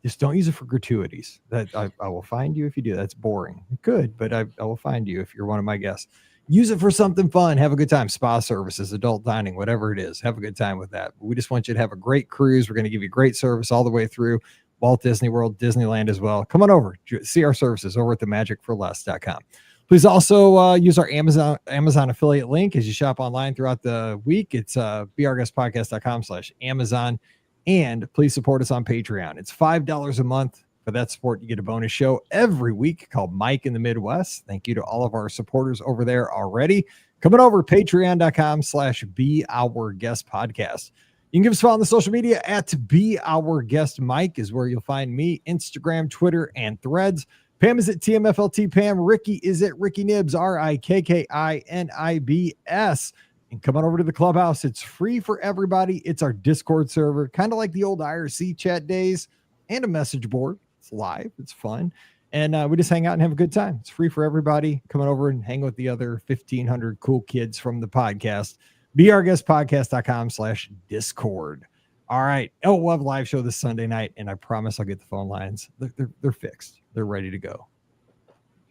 just don't use it for gratuities. That I will find you if you do. That's boring. Good, but I will find you if you're one of my guests. Use it for something fun. Have a good time. Spa services, adult dining, whatever it is. Have a good time with that. We just want you to have a great cruise. We're going to give you great service all the way through. Walt Disney World, Disneyland as well. Come on over. See our services over at themagicforless.com. Please also use our Amazon affiliate link as you shop online throughout the week. It's beourguestpodcast.com/Amazon. And please support us on Patreon. It's $5 a month. For that support, you get a bonus show every week called Mike in the Midwest. Thank you to all of our supporters over there already. Coming over, patreon.com/beourguestpodcast. You can give us a follow on the social media at Be Our Guest Mike is where you'll find me, Instagram, Twitter, and Threads. Pam is at TMFLT Pam. Rikki is at Rikki Nibs, RIKKINIBS. And come on over to the clubhouse. It's free for everybody. It's our Discord server, kind of like the old IRC chat days, and a message board. It's live. It's fun. And we just hang out and have a good time. It's free for everybody. Come on over and hang with the other 1,500 cool kids from the podcast. beourguestpodcast.com/Discord. All right. Oh, we'll have a live show this Sunday night, and I promise I'll get the phone lines. They're fixed. They're ready to go.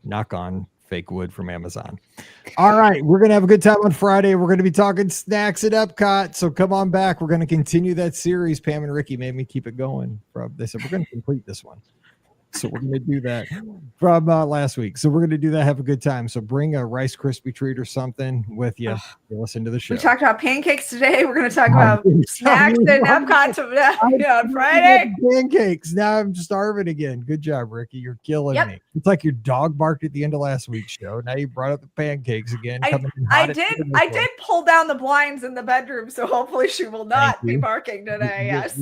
Knock on fake wood from Amazon. All right. We're going to have a good time on Friday. We're going to be talking snacks at Epcot. So come on back. We're going to continue that series. Pam and Rikki made me keep it going. They said, we're going to complete this one. So we're going to do that from last week. So we're going to do that. Have a good time. So bring a Rice Krispie treat or something with you. Listen to the show. We talked about pancakes today. We're going to talk about snacks at Epcot on Friday. Pancakes. Now I'm starving again. Good job, Rikki. You're killing me. It's like your dog barked at the end of last week's show. Now you brought up the pancakes again. I did pull down the blinds in the bedroom, so hopefully she will not be barking today. Yes.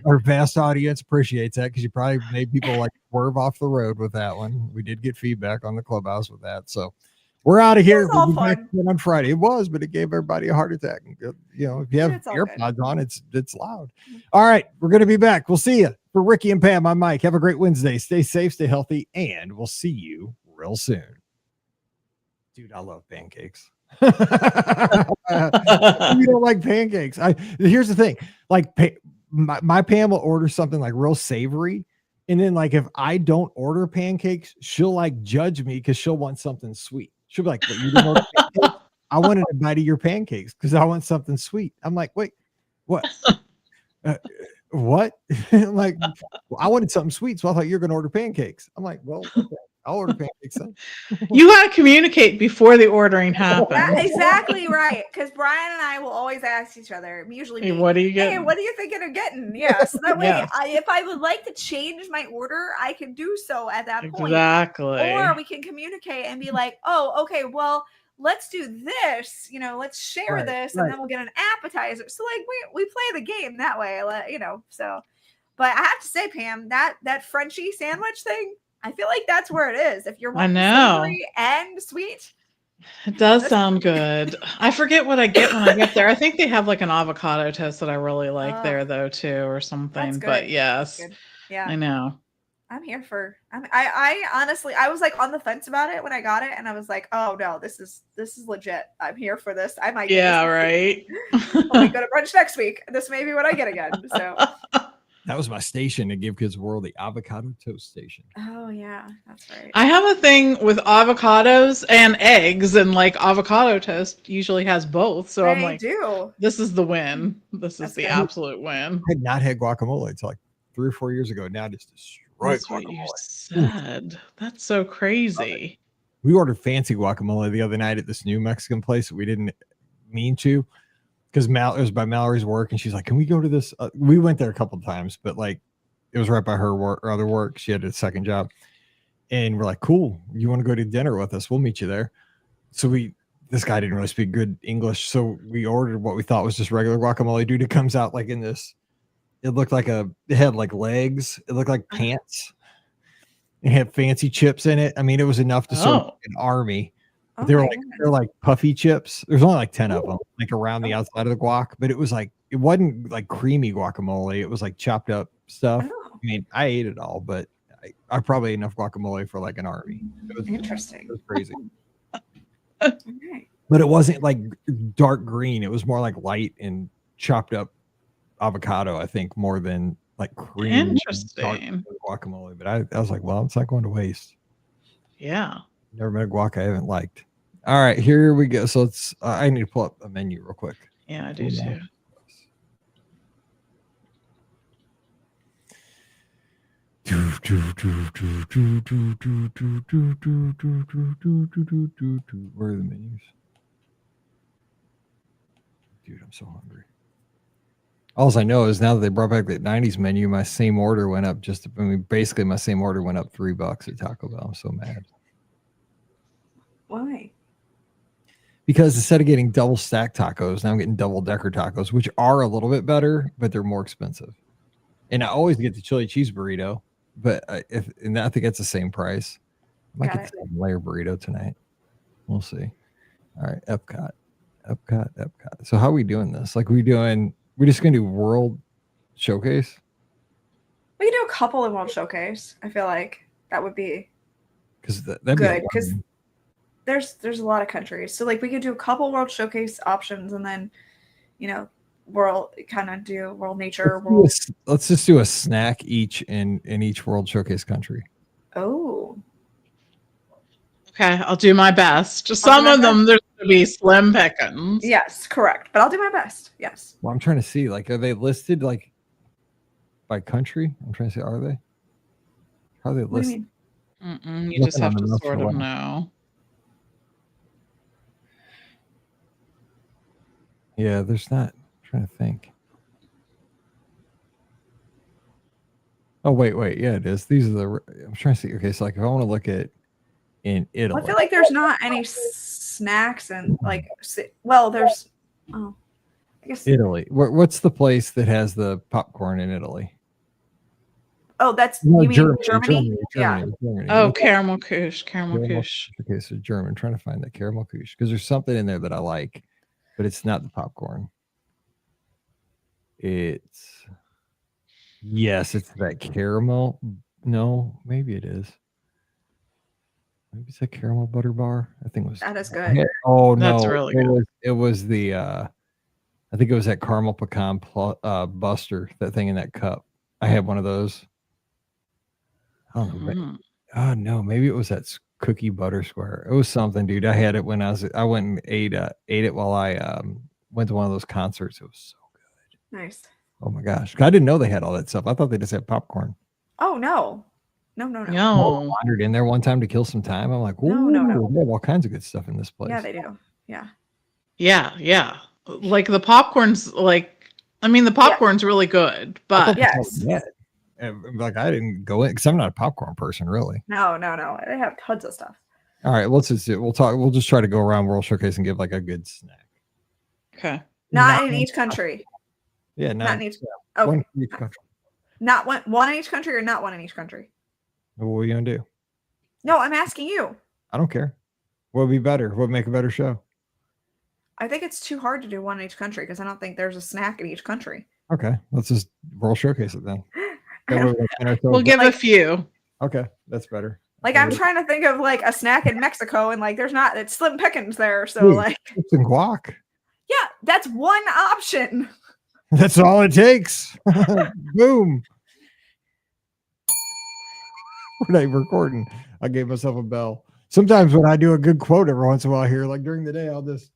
Our vast audience appreciates that because you probably made people like swerve off the road with that one. We did get feedback on the clubhouse with that. So we're out of here. We'll be back on Friday. It was, but it gave everybody a heart attack. If you have AirPods on, it's loud. All right. We're going to be back. We'll see you. For Rikki and Pam, I'm Mike. Have a great Wednesday. Stay safe, stay healthy, and we'll see you real soon. Dude, I love pancakes. You don't like pancakes. Here's the thing. Like my Pam will order something like real savory. And then like, if I don't order pancakes, she'll like judge me because she'll want something sweet. She'll be like, "What, you didn't order pancakes? I wanted a bite of your pancakes because I want something sweet." I'm like, "Wait, what? What?" I'm like, well, I wanted something sweet, so I thought you were going to order pancakes. I'm like, "Well, okay, I'll order pancakes then." You got to communicate before the ordering happens. That's exactly right. Because Brian and I will always ask each other, usually, hey, what are you getting? Hey, what are you thinking of getting? Yeah. So that way, if I would like to change my order, I can do so at that point. Exactly. Or we can communicate and be like, "Oh, okay, well, let's do this. Let's share this, and then we'll get an appetizer." So like we play the game that way. So. But I have to say, Pam, that Frenchie sandwich thing, I feel like that's where it is. If you're wanting savory and sweet. It does sound good. I forget what I get when I get there. I think they have like an avocado toast that I really like there though too, or something. But yes, yeah, I know. I'm here for. I honestly, I was like on the fence about it when I got it, and I was like, oh no, this is legit. I'm here for this. I might get Yeah, this right. when we go to brunch next week. This may be what I get again. So That was my station to give Kids World, the avocado toast station. oh yeah, that's right. I have a thing with avocados and eggs, and like avocado toast usually has both. So I'm I like, do. this is the win. This is That's the good. absolute win. I had not had guacamole until like 3 or 4 years ago. Now I just destroyed That's what you guacamole. said. That's so crazy. We ordered fancy guacamole the other night at this new Mexican place that we didn't mean to, because it was by Mallory's work, and she's like, "Can we go to this?" We went there a couple of times, but like it was right by her work, or other work. She had a second job, and we're like, "Cool, you want to go to dinner with us? We'll meet you there." So this guy didn't really speak good English, so we ordered what we thought was just regular guacamole. Dude, it comes out like in this. It looked like it had like legs. It looked like pants. It had fancy chips in it. I mean, it was enough to serve an army. Oh They're my like goodness. they're like puffy chips. There's only like 10 of them, like around the outside of the guac. But it was like it wasn't like creamy guacamole. It was like chopped up stuff. Oh, I mean, I ate it all, but I probably ate enough guacamole for like an army. interesting. It was crazy. Okay. But it wasn't like dark green. It was more like light and chopped up avocado, I think, more than like cream. Interesting. Guacamole. But I was like, well, it's not going to waste. Yeah. Never met a guac I haven't liked. All right, here we go. So it's I need to pull up a menu real quick. Yeah, I do too. Where are the menus? Dude, I'm so hungry. All I know is now that they brought back that 90s menu, my same order went up basically my same order went up $3 at Taco Bell. I'm so mad. Why? Because instead of getting double stacked tacos, now I'm getting double decker tacos, which are a little bit better, but they're more expensive. And I always get the chili cheese burrito, but I think it's the same price. I might get the layer burrito tonight. We'll see. All right, Epcot. So how are we doing this? Like we're just gonna do World Showcase? We can do a couple of World Showcase. I feel like that would be because that'd good because there's a lot of countries. So like we could do a couple World Showcase options and then, world kind of do World Nature. Let's just do a snack each in each World Showcase country. Oh. Okay, I'll do my best. Some of them there's going to be slim pickings. Yes, correct. But I'll do my best. Yes. Well, I'm trying to see, like, are they listed like by country? I'm trying to say, are they? How are they listed? You just have to sort of know. Yeah, there's not. I'm trying to think. Oh, wait. Yeah, it is. These are I'm trying to see. Okay, so like if I want to look at in Italy. I feel like there's not any snacks and like, well, there's, I guess. Italy. What's the place that has the popcorn in Italy? Oh, that's you mean Germany? Yeah. Germany. Oh, caramel couche. Okay, so German. I'm trying to find that caramel couche because there's something in there that I like, but it's not the popcorn. It's that caramel. No, maybe it is. Maybe it's a caramel butter bar. I think it was. That is good. Oh no, that's really good. It was the. I think it was that caramel pecan buster. That thing in that cup. I had one of those. I don't know. Oh no, maybe it was that cookie butter square. It was something, dude. I had it when I went and ate it while I went to one of those concerts. It was so good. Nice. Oh my gosh, I didn't know they had all that stuff. I thought they just had popcorn. Oh no. I wandered in there one time to kill some time. I'm like, no. They have all kinds of good stuff in this place. Yeah, they do. Yeah. Yeah. Like the popcorn's the popcorn's really good, but yes. Like I didn't go in because I'm not a popcorn person, really. No. They have tons of stuff. All right, let's just we'll just try to go around World Showcase and give like a good snack. Okay. Not in each country. Yeah, not in each. Okay. One in each country. Not one in each country, or not one in each country. What are you gonna do? No, I'm asking you. I don't care. What would be better? What would make a better show? I think it's too hard to do one in each country because I don't think there's a snack in each country. Okay, let's just World Showcase it then. We'll give a few. Okay, that's better. Like I'm trying to think of like a snack in Mexico, and like it's slim pickings there. So Ooh, like chips and guac. Yeah, that's one option. That's all it takes. Boom. We're not recording. I gave myself a bell. Sometimes when I do a good quote every once in a while here, like during the day, I'll just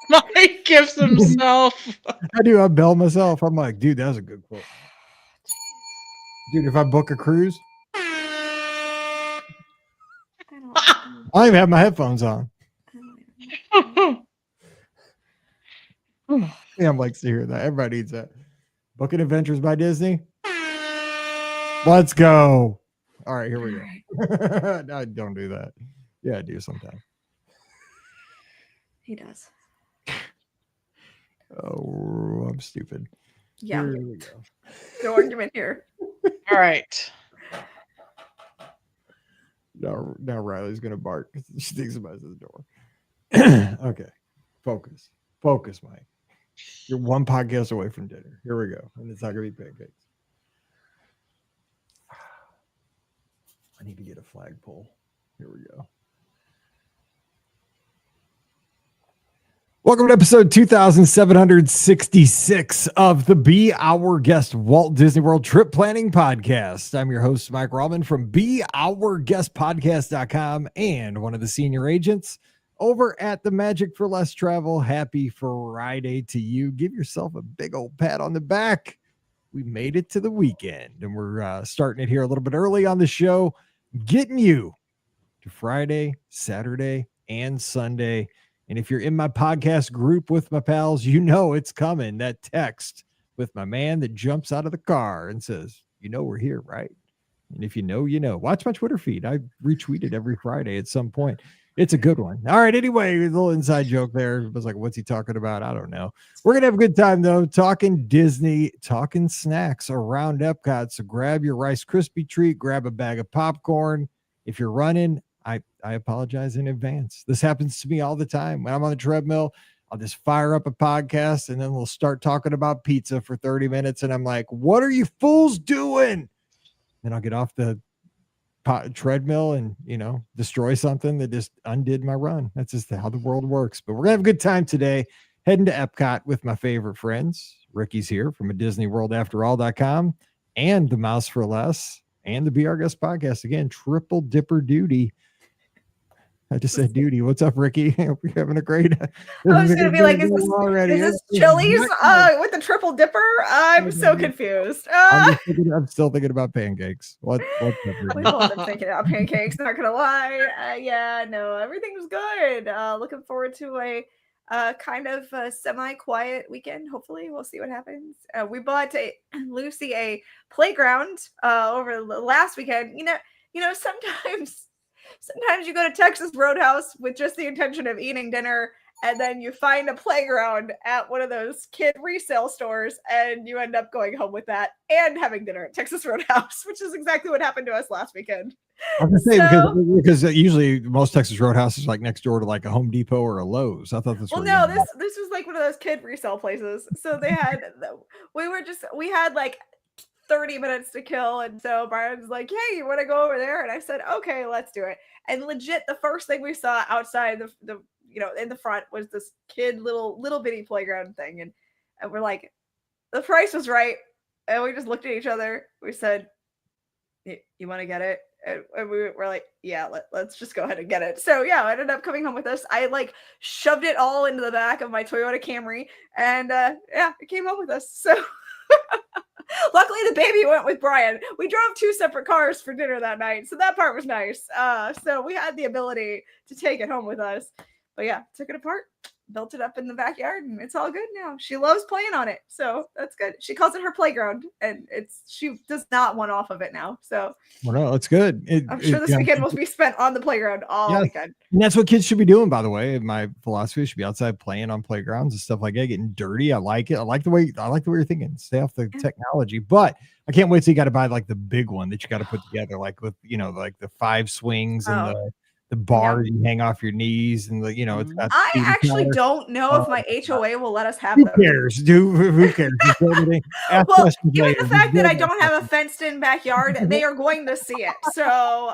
Mike gives himself. I bell myself. I'm like, dude, that was a good quote. Dude, if I book a cruise, I don't even have my headphones on. Sam likes to hear that. Everybody needs that. Booking Adventures by Disney. Let's go. All right, here we go. No, don't do that. Yeah, I do sometimes. He does. Oh, I'm stupid. Yeah. Here we go. No argument here. All right. Now Riley's gonna bark. She thinks somebody's at the door. Okay. Focus, Mike. You're one podcast away from dinner. Here we go. And it's not gonna be pancakes. I need to get a flagpole. Here we go. Welcome to episode 2766 of the Be Our Guest Walt Disney World Trip Planning Podcast. I'm your host, Mike Rallman from BeOurGuestPodcast.com and one of the senior agents over at the Magic for Less Travel. Happy Friday to you. Give yourself a big old pat on the back. We made it to the weekend, and we're starting it here a little bit early on the show, getting you to Friday, Saturday, and Sunday. And if you're in my podcast group with my pals, you know it's coming. That text with my man that jumps out of the car and says, you know we're here, right? And if you know, you know. Watch my Twitter feed. I retweet it every Friday at some point. It's a good one. All right, anyway, a little inside joke there. It was like, what's he talking about? I don't know. We're going to have a good time, though, talking Disney, talking snacks around Epcot. So grab your Rice Krispie treat, grab a bag of popcorn. If you're running, I apologize in advance. This happens to me all the time. When I'm on the treadmill, I'll just fire up a podcast and then we'll start talking about pizza for 30 minutes. And I'm like, what are you fools doing? Then I'll get off the treadmill and, destroy something that just undid my run. That's just how the world works. But we're going to have a good time today, heading to Epcot with my favorite friends. Ricky's here from a DisneyWorldAfterAll.com and the Mouse for Less and the Be Our Guest podcast. Again, triple dipper duty. I just said duty. What's up, Ricky? We're having a great. I was going to be like, is this Chili's with the triple dipper? I'm so confused. I'm still thinking about pancakes. We've all been thinking about pancakes. Not going to lie. Yeah, no, everything was good. Looking forward to a kind of semi-quiet weekend. Hopefully, we'll see what happens. We bought Lucy a playground over the last weekend. Sometimes you go to Texas Roadhouse with just the intention of eating dinner, and then you find a playground at one of those kid resale stores, and you end up going home with that and having dinner at Texas Roadhouse, which is exactly what happened to us last weekend. I was gonna say, because usually most Texas Roadhouse is like next door to like a Home Depot or a Lowe's. I thought this was this was like one of those kid resale places. So they had we had like 30 minutes to kill, and so Brian's like, hey, you want to go over there? And I said, okay, let's do it. And legit, the first thing we saw outside the in the front was this kid little bitty playground thing, and we're like, the price was right, and we just looked at each other. We said, you want to get it? And we were like, yeah, let's just go ahead and get it. So yeah, I ended up coming home with us. I like shoved it all into the back of my Toyota Camry, and it came home with us. So luckily the baby went with Brian. We drove 2 separate cars for dinner that night, so that part was nice. So we had the ability to take it home with us. But yeah, took it apart, built it up in the backyard, and it's all good now. She loves playing on it, so that's good. She calls it her playground, and she does not want off of it now. So no, it's good. I'm sure this weekend will be spent on the playground all weekend. And that's what kids should be doing, by the way. My philosophy should be outside playing on playgrounds and stuff like that, getting dirty. I like it. I like the way you're thinking. Stay off the technology, but I can't wait till you got to buy like the big one that you got to put together, like with like the 5 swings and the bars you hang off your knees, and it's got. I actually powder. don't know if my HOA will let us have Who those. cares, dude? Who cares? Well, given the fact that I don't have a fenced-in backyard, they are going to see it. So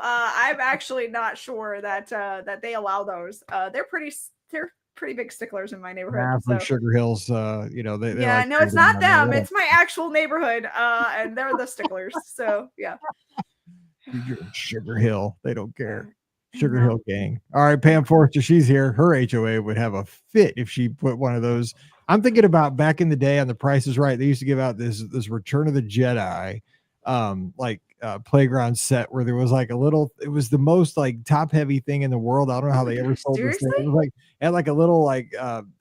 I'm actually not sure that that they allow those. They're pretty big sticklers in my neighborhood. From So. Sugar Hills, they Yeah, like no, it's not them. It's my actual neighborhood, and they're the sticklers. So yeah. You're in Sugar Hill. They don't care. Sugar No. Hill gang. All right, Pam Forrester, she's here. Her HOA would have a fit if she put one of those. I'm thinking about back in the day on The Price is Right. They used to give out this Return of the Jedi, playground set where there was like a little. It was the most like top heavy thing in the world. I don't know how they ever sold this thing. It was like had like a little like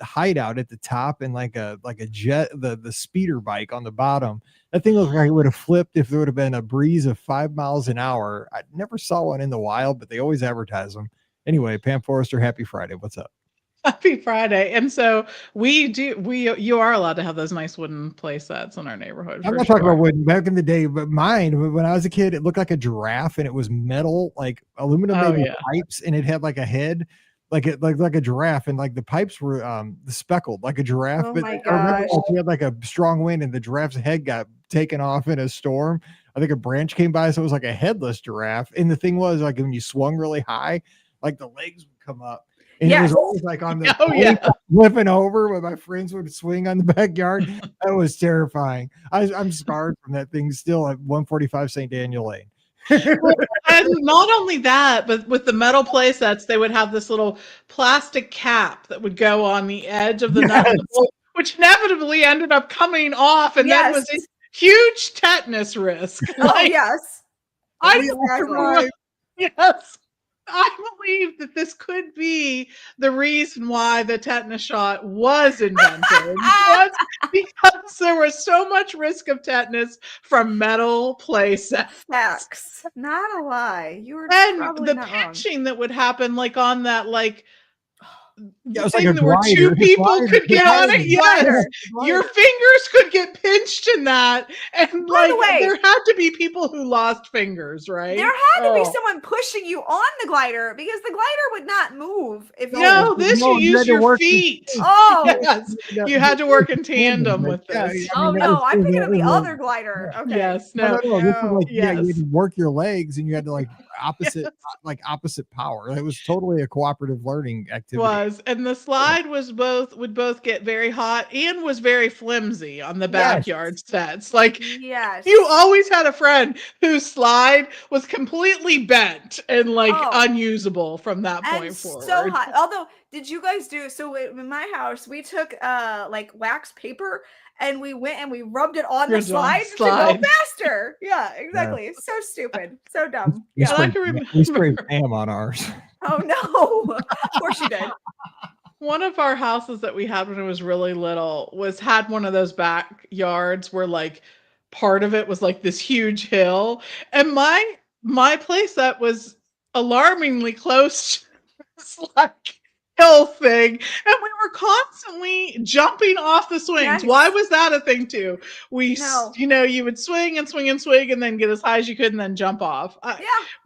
hideout at the top and like a jet the speeder bike on the bottom. That thing looked like it would have flipped if there would have been a breeze of 5 miles an hour. I never saw one in the wild, but they always advertise them. Anyway, Pam Forrester, happy Friday. What's up? Happy Friday. And so you are allowed to have those nice wooden play sets in our neighborhood. I'm not talking about wooden back in the day, but mine, when I was a kid, it looked like a giraffe and it was metal, like aluminum pipes, and it had like a head. Like a giraffe, and like the pipes were speckled like a giraffe. Oh but my I remember gosh. we had like a strong wind and the giraffe's head got taken off in a storm. I think a branch came by, so it was like a headless giraffe. And the thing was, like, when you swung really high, like the legs would come up. And it was always like on the flipping over when my friends would swing on the backyard. That was terrifying. I'm scarred from that thing still at 145 St. Daniel Lane. And not only that, but with the metal play sets, they would have this little plastic cap that would go on the edge of the nut and the bolt, which inevitably ended up coming off, and that was a huge tetanus risk. Yes. Yes. I believe that this could be the reason why the tetanus shot was invented. Because there was so much risk of tetanus from metal play sets. Facts. Not a lie. You were and the pinching that would happen, like on that, like it was like a where two people could get on it. Yes, your fingers could get pinched in that, and like there had to be people who lost fingers, right? There had to be someone pushing you on the glider because the glider would not move if you. You use your feet. Yes, you had to work in tandem with this. Oh no, I'm thinking of the other glider. Okay. Yes, no. This was like, you had to work your legs, and you had to like opposite power. It was totally a cooperative learning activity. And the slide would both get very hot and was very flimsy on the backyard sets. Like you always had a friend whose slide was completely bent and like unusable from that point forward. So hot. Although, did you guys do so in my house? We took like wax paper and we went and we rubbed it on the slide to go faster. Yeah, exactly. It's so stupid, so dumb. We sprayed Pam on ours. Oh no! Of course you did. One of our houses that we had when it was really little had one of those backyards where like part of it was like this huge hill, and my place that was alarmingly close to this like hill thing, and we were constantly jumping off the swings. Why was that a thing too? You would swing and swing and swing and then get as high as you could and then jump off.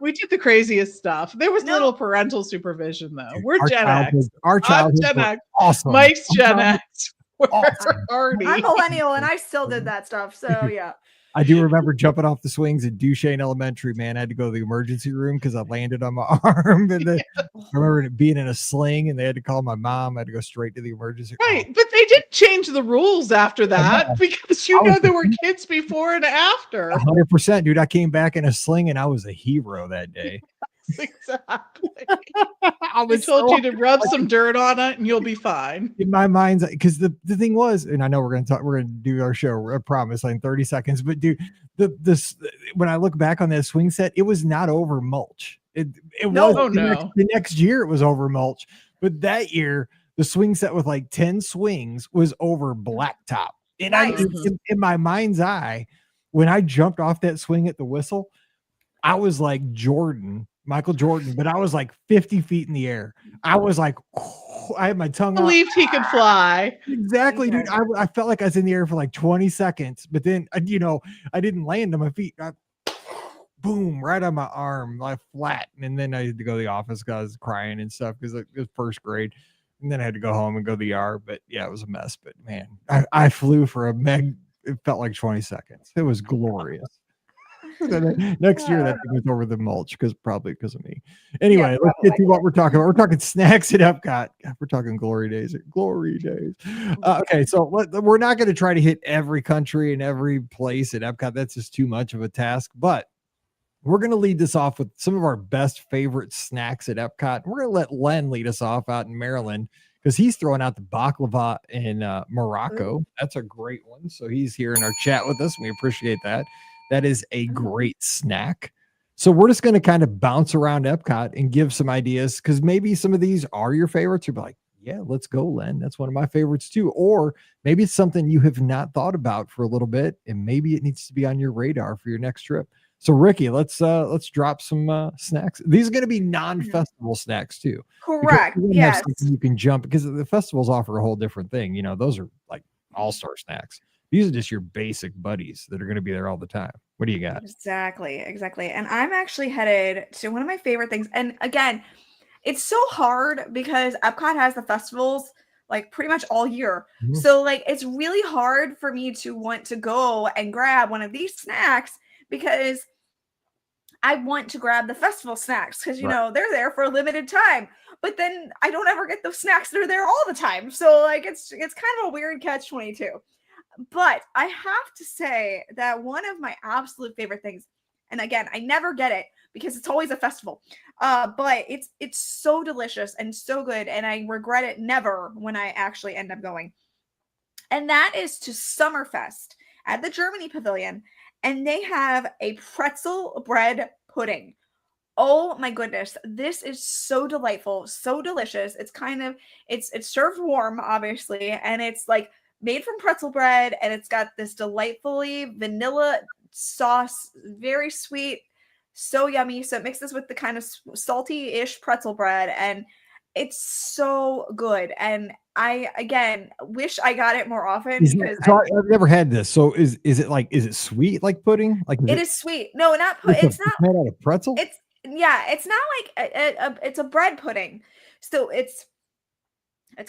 We did the craziest stuff. There was little parental supervision though. We're Gen X. Our childhood Gen X. Awesome. Mike's Gen X. I'm millennial and I still did that stuff. So yeah. I do remember jumping off the swings at Duchesne Elementary, man. I had to go to the emergency room because I landed on my arm. And then I remember being in a sling and they had to call my mom. I had to go straight to the emergency room. Right. But they did change the rules after that because there were kids before and after. 100%, dude. I came back in a sling and I was a hero that day. Exactly. I told you to rub some dirt on it and you'll be fine. In my mind, because the thing was, and I know we're gonna do our show, I promise, like in 30 seconds. But dude, when I look back on that swing set, it was not over mulch. It was the next year it was over mulch, but that year the swing set with like 10 swings was over blacktop. And in my mind's eye, when I jumped off that swing at the Whistle, I was like Michael Jordan, but I was like 50 feet in the air. I was like, I had my tongue out. Believed he could fly. Exactly, dude. I felt like I was in the air for like 20 seconds, but then, I didn't land on my feet. boom, right on my arm, like flat. And then I had to go to the office because I was crying and stuff because it was first grade. And then I had to go home and go to the ER. But yeah, it was a mess. But man, I flew for it felt like 20 seconds. It was glorious. Next year that thing was over the mulch probably because of me. Anyway, let's get to what we're talking about. We're talking snacks at Epcot. God, we're talking glory days. Okay, so we're not going to try to hit every country and every place at Epcot. That's just too much of a task. But we're going to lead this off with some of our best favorite snacks at Epcot. We're going to let Len lead us off out in Maryland because he's throwing out the baklava in Morocco. Ooh. That's a great one. So he's here in our chat with us. We appreciate that. That is a great snack. So we're just going to kind of bounce around Epcot and give some ideas because maybe some of these are your favorites. You'll be like, yeah, let's go, Len. That's one of my favorites too. Or maybe it's something you have not thought about for a little bit, and maybe it needs to be on your radar for your next trip. So Rikki, let's drop some snacks. These are going to be non-festival snacks too. Correct. Yes. You can jump because the festivals offer a whole different thing. You know, those are like all-star snacks. These are just your basic buddies that are going to be there all the time. What do you got? Exactly. And I'm actually headed to one of my favorite things. And again, it's so hard because Epcot has the festivals like pretty much all year. Mhm. So like it's really hard for me to want to go and grab one of these snacks because I want to grab the festival snacks because you know they're there for a limited time. But then I don't ever get those snacks that are there all the time. So like it's kind of a weird catch-22. But I have to say that one of my absolute favorite things, and again, I never get it because it's always a festival, but it's so delicious and so good, and I regret it never when I actually end up going. And that is to Summerfest at the Germany Pavilion, and they have a pretzel bread pudding. Oh my goodness, this is so delightful, so delicious. It's served warm, obviously, and it's like made from pretzel bread, and it's got this delightfully vanilla sauce, very sweet, so yummy. So it mixes with the kind of salty-ish pretzel bread, and it's so good. And I again wish I got it more often because I've never had this. So is it sweet like pudding? Like it is sweet. No, not pudding. It's not made out of pretzel. It's not like it's a bread pudding. So it's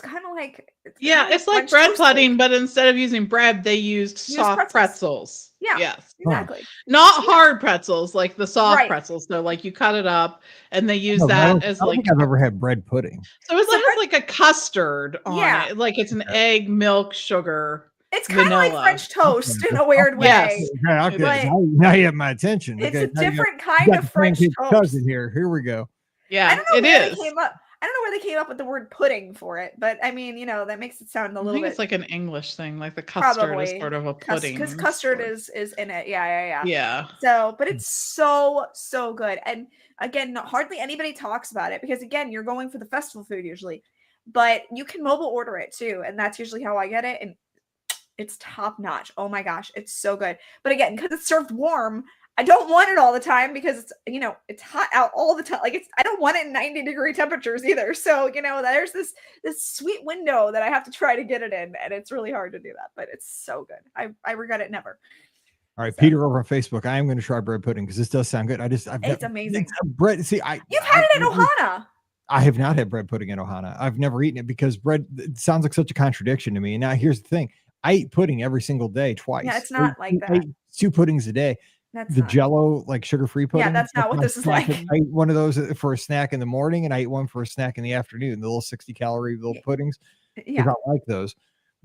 kind of like it's like bread pudding, but instead of using bread, they used soft pretzels. Yeah, yes, exactly. Not hard pretzels, like the soft pretzels. So like you cut it up, and they use that as I don't like. think I've ever had bread pudding. So it has like a custard on it, like it's an egg, milk, sugar. It's kind of like French toast in a weird way. Yes. Okay. Now you have my attention. It's a different kind of French toast. Cousin here we go. Yeah, I don't know where they came up with the word pudding for it, but I mean, that makes it sound a little bit. It's like an English thing, like the custard is sort of a pudding. Because custard is in it. Yeah. So, but it's so good, and again, hardly anybody talks about it because again, you're going for the festival food usually, but you can mobile order it too, and that's usually how I get it, and it's top notch. Oh my gosh, it's so good. But again, because it's served warm, I don't want it all the time because it's it's hot out all the time. Like I don't want it in 90-degree temperatures either. So there's this sweet window that I have to try to get it in, and it's really hard to do that. But it's so good. I regret it never. All right, Peter over on Facebook. I am going to try bread pudding because this does sound good. It's amazing. Bread. See, you've had it at Ohana. I have not had bread pudding at Ohana. I've never eaten it because bread. It sounds like such a contradiction to me. And now here's the thing. I eat pudding every single day, twice. Yeah, it's not like that. I eat 2 puddings a day. That's the Jello, like sugar-free pudding. Yeah, that's not what this is like. I eat one of those for a snack in the morning, and I eat one for a snack in the afternoon. The little 60-calorie little puddings. Yeah, I don't like those.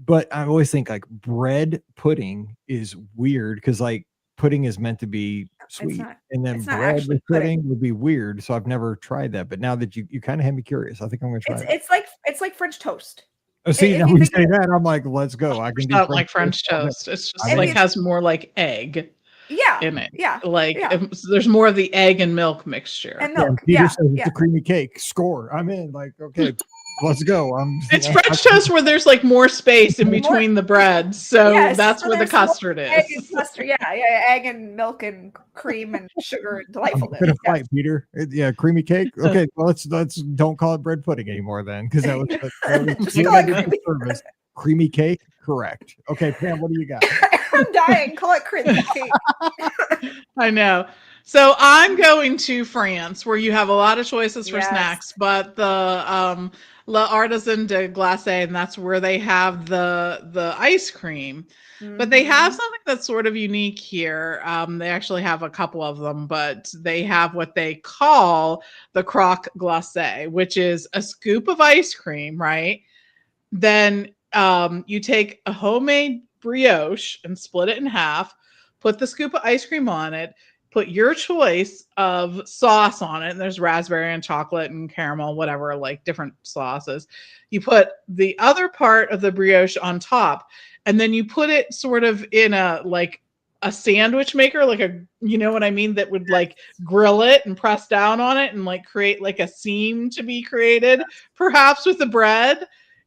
But I always think like bread pudding is weird because like pudding is meant to be sweet, and then bread with pudding would be weird. So I've never tried that. But now that you kind of had me curious, I think I'm going to try it. It's like French toast. Oh, see, now you say that, I'm like, let's go. I can do not like French toast. It's just like has more like egg. Yeah, in it. Yeah, like there's more of the egg and milk mixture. And milk. Peter says it's a creamy cake. Score. I'm in. Like, okay, let's go. It's French toast where there's like more space in between the bread, so that's where the custard is. Egg and custard, egg and milk and cream and sugar and delightfulness. I'm gonna fight, Peter. Creamy cake. Okay, well let's don't call it bread pudding anymore then, because that was service. Creamy cake, correct. Okay, Pam, what do you got? I'm dying. Call it creamy cake. I know. So I'm going to France, where you have a lot of choices for Yes. snacks, but the La Artisan de Glace, and that's where they have the ice cream. But they have Mhm. something that's sort of unique here. They actually have a couple of them, but they have what they call the croque glacé, which is a scoop of ice cream, right? Then you take a homemade brioche and split it in half, put the scoop of ice cream on it, put your choice of sauce on it. And there's raspberry and chocolate and caramel, whatever, like different sauces. You put the other part of the brioche on top, and then you put it sort of in a sandwich maker, like a, you know what I mean, that would like grill it and press down on it and like create like a seam to be created, perhaps with the bread.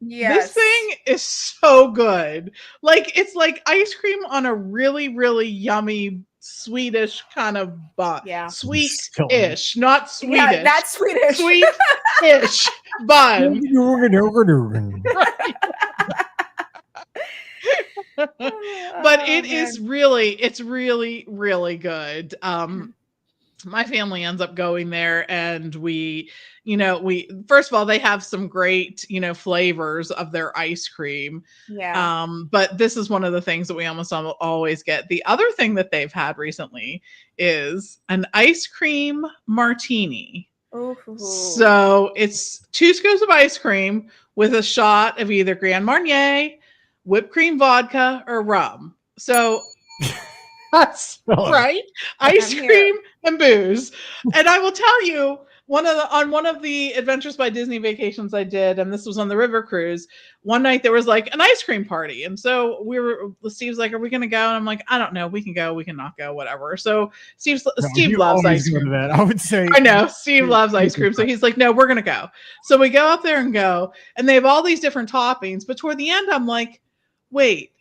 This Yes. thing is so good. Like it's like ice cream on a really, really yummy Swedish kind of bun. Yeah. Sweet-ish, not Swedish. Yeah, not Swedish. Sweet-ish bun. Right. But it is really, it's really, really good. My family ends up going there, and we first of all, they have some great, flavors of their ice cream. Yeah. But this is one of the things that we almost always get. The other thing that they've had recently is an ice cream martini. Ooh. So it's 2 scoops of ice cream with a shot of either Grand Marnier, whipped cream vodka, or rum. So that's right. Ice cream and booze. And I will tell you, on one of the Adventures by Disney vacations I did, and this was on the river cruise, one night there was like an ice cream party. And so Steve's like, "Are we gonna go?" And I'm like, "I don't know. We can go, we can not go, whatever." So Steve loves ice cream. That. I would say I know Steve loves ice cream. So he's like, "No, we're gonna go." So we go up there and go, and they have all these different toppings, but toward the end, I'm like, wait,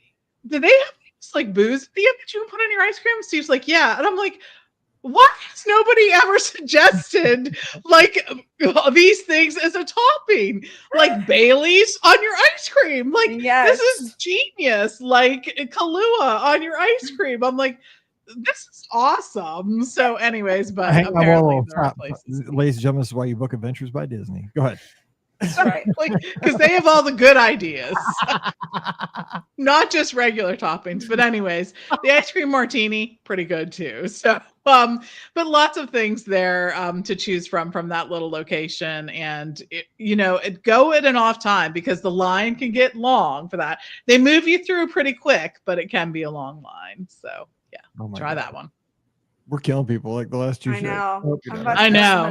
do they have like booze at the end that you can put on your ice cream? Steve's like, "Yeah." And I'm like, why has nobody ever suggested like these things as a topping, like Bailey's on your ice cream? Like, yes. This is genius. Like Kahlua on your ice cream. I'm like, this is awesome. So anyways, but apparently there are places. Ladies and gentlemen, this is why you book Adventures by Disney. Go ahead. That's right. Like, because they have all the good ideas, not just regular toppings. But anyways, the ice cream martini, pretty good too. So, but lots of things there to choose from that little location, and go at an off time because the line can get long for that. They move you through pretty quick, but it can be a long line. So yeah, try that one. We're killing people like the last 2 shows. I know.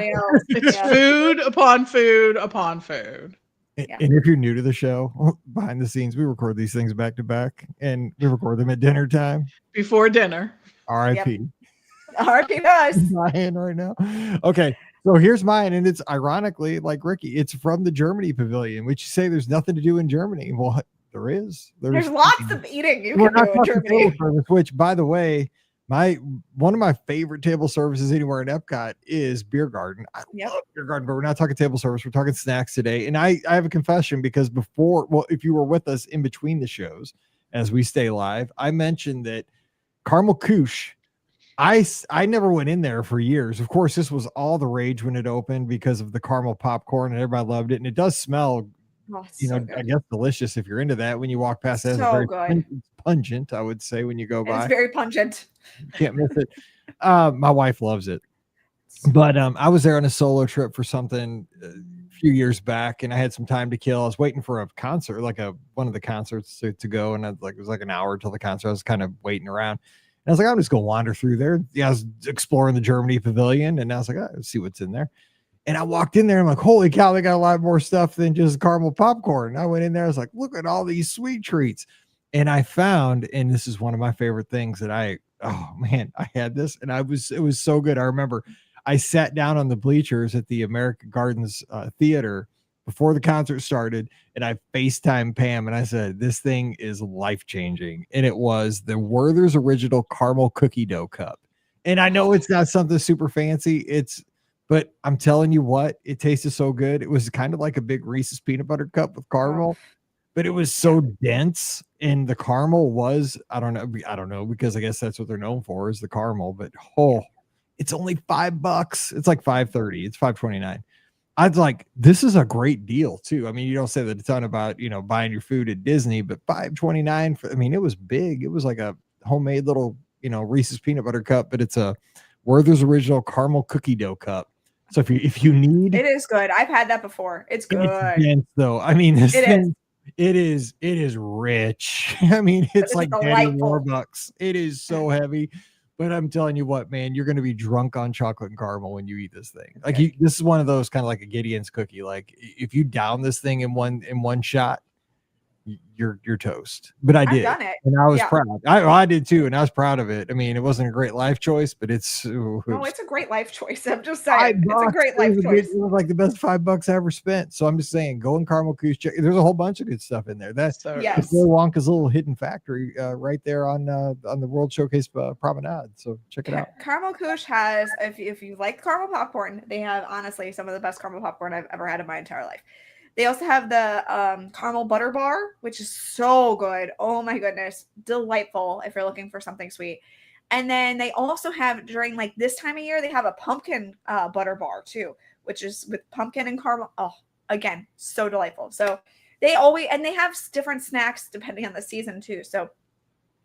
It's food upon food upon food. And if you're new to the show, behind the scenes, we record these things back to back, and we record them at dinner time. Before dinner. R.I.P. Yep. R.I.P. us. Dying right now. Okay, so here's mine, and it's ironically like Ricky. It's from the Germany pavilion, which you say there's nothing to do in Germany. Well, there is. There's lots of eating you can do in Germany. Which, by the way, one of my favorite table services anywhere in Epcot is Beer Garden. I love Beer Garden, but we're not talking table service. We're talking snacks today. And I have a confession, because if you were with us in between the shows as we stay live, I mentioned that Caramel Couche, I never went in there for years. Of course, this was all the rage when it opened because of the caramel popcorn, and everybody loved it. And it does smell, I guess delicious if you're into that. When you walk past it, so good. Pungent, I would say, when you go by. It's very pungent. Can't miss it. My wife loves it. But I was there on a solo trip for something a few years back, and I had some time to kill. I was waiting for a concert, like one of the concerts to go, and it was like an hour till the concert. I was kind of waiting around. And I was like, I'm just going to wander through there. Yeah, I was exploring the Germany pavilion, and I was like, let's see what's in there. And I walked in there, and I'm like, holy cow, they got a lot more stuff than just caramel popcorn. And I went in there, I was like, look at all these sweet treats. And I found, and this is one of my favorite things that I had this, and it was so good. I remember I sat down on the bleachers at the American Gardens Theater before the concert started, and I FaceTimed Pam, and I said, this thing is life-changing. And it was the Werther's Original Caramel Cookie Dough Cup. And I know it's not something super fancy, but I'm telling you what, it tasted so good. It was kind of like a big Reese's peanut butter cup with caramel. But it was so dense, and the caramel was, I don't know, because I guess that's what they're known for, is the caramel. But It's only $5. It's like $5.30. It's $5.29. I was like, this is a great deal too. I mean, you don't say that a ton about, buying your food at Disney, but $5.29 for, I mean, it was big. It was like a homemade little, Reese's peanut butter cup, but it's a Werther's original caramel cookie dough cup. So if you need, it is good. I've had that before. It's good. It's dense, though. I mean, this It thing, it is rich. I mean, it's like Daddy delightful. Warbucks. It is so heavy. But I'm telling you what, man, you're going to be drunk on chocolate and caramel when you eat this thing. Like this is one of those kind of like a Gideon's cookie. Like if you down this thing in one shot, you're toast. But I did, and I was proud. I did too, and I was proud of it. I mean, it wasn't a great life choice, but it's it's a great life choice. I'm just saying, it's a great life choice. It was like the best $5 I ever spent. So I'm just saying, Golden Caramel Goose Check. There's a whole bunch of good stuff in there. That's Willy Wonka's little hidden factory right there on the World Showcase Promenade. So check it out. Caramel Couche has, if you like caramel popcorn, they have honestly some of the best caramel popcorn I've ever had in my entire life. They also have the caramel butter bar, which is so good. Oh my goodness. Delightful if you're looking for something sweet. And then they also have, during like this time of year, they have a pumpkin butter bar too, which is with pumpkin and caramel. Oh, again, so delightful. So they have different snacks depending on the season too. So